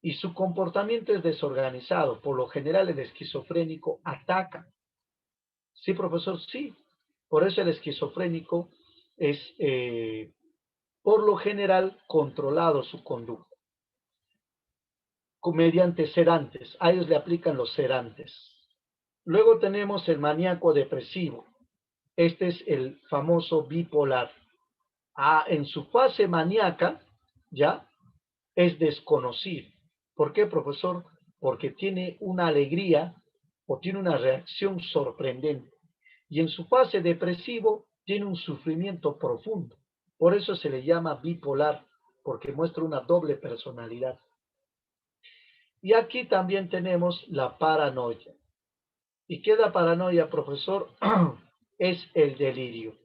y su comportamiento es desorganizado. Por lo general el esquizofrénico ataca. Sí, profesor, sí. Por eso el esquizofrénico es, por lo general, controlado su conducta. Mediante sedantes. A ellos le aplican los sedantes. Luego tenemos el maníaco depresivo. Este es el famoso bipolar. En su fase maníaca, ya, es desconocido. ¿Por qué, profesor? Porque tiene una alegría o tiene una reacción sorprendente. Y en su fase depresivo tiene un sufrimiento profundo. Por eso se le llama bipolar, porque muestra una doble personalidad. Y aquí también tenemos la paranoia. ¿Y qué es la paranoia, profesor? Es el delirio.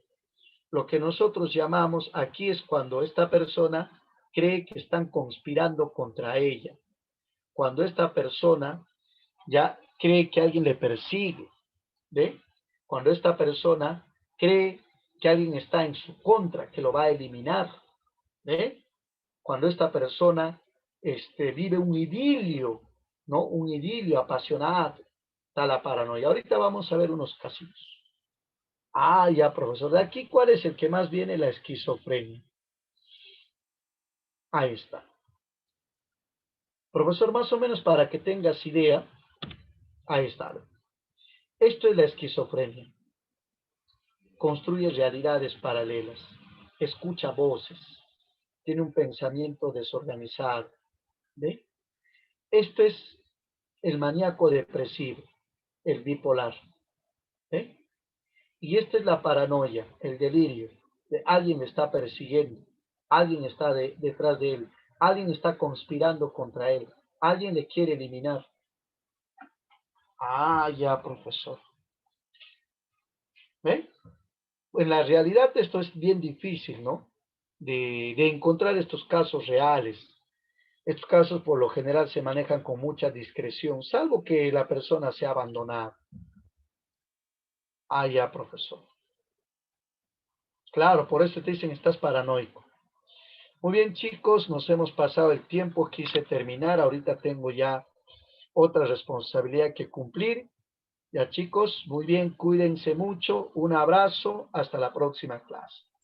Lo que nosotros llamamos aquí es cuando esta persona cree que están conspirando contra ella. Cuando esta persona ya cree que alguien le persigue, ¿ve? Cuando esta persona cree que alguien está en su contra, que lo va a eliminar, ¿ve? Cuando esta persona vive un idilio, ¿no? Un idilio apasionado, está la paranoia. Ahorita vamos a ver unos casitos. Ya, profesor. De aquí, ¿cuál es el que más viene? La esquizofrenia. Ahí está. Profesor, más o menos para que tengas idea, ahí está. Esto es la esquizofrenia. Construye realidades paralelas, escucha voces, tiene un pensamiento desorganizado. ¿Ve? Esto es el maníaco depresivo, el bipolar. ¿Ve? Y esta es la paranoia, el delirio. Alguien le está persiguiendo, alguien está detrás de él, alguien está conspirando contra él, alguien le quiere eliminar. Ya, profesor. ¿Ve? En la realidad esto es bien difícil, ¿no? de encontrar estos casos reales. Estos casos por lo general se manejan con mucha discreción, salvo que la persona sea abandonada. Ah, ya, profesor. Claro, por eso te dicen estás paranoico. Muy bien, chicos, nos hemos pasado el tiempo, quise terminar, ahorita tengo ya otra responsabilidad que cumplir. Ya, chicos, muy bien, cuídense mucho, un abrazo, hasta la próxima clase.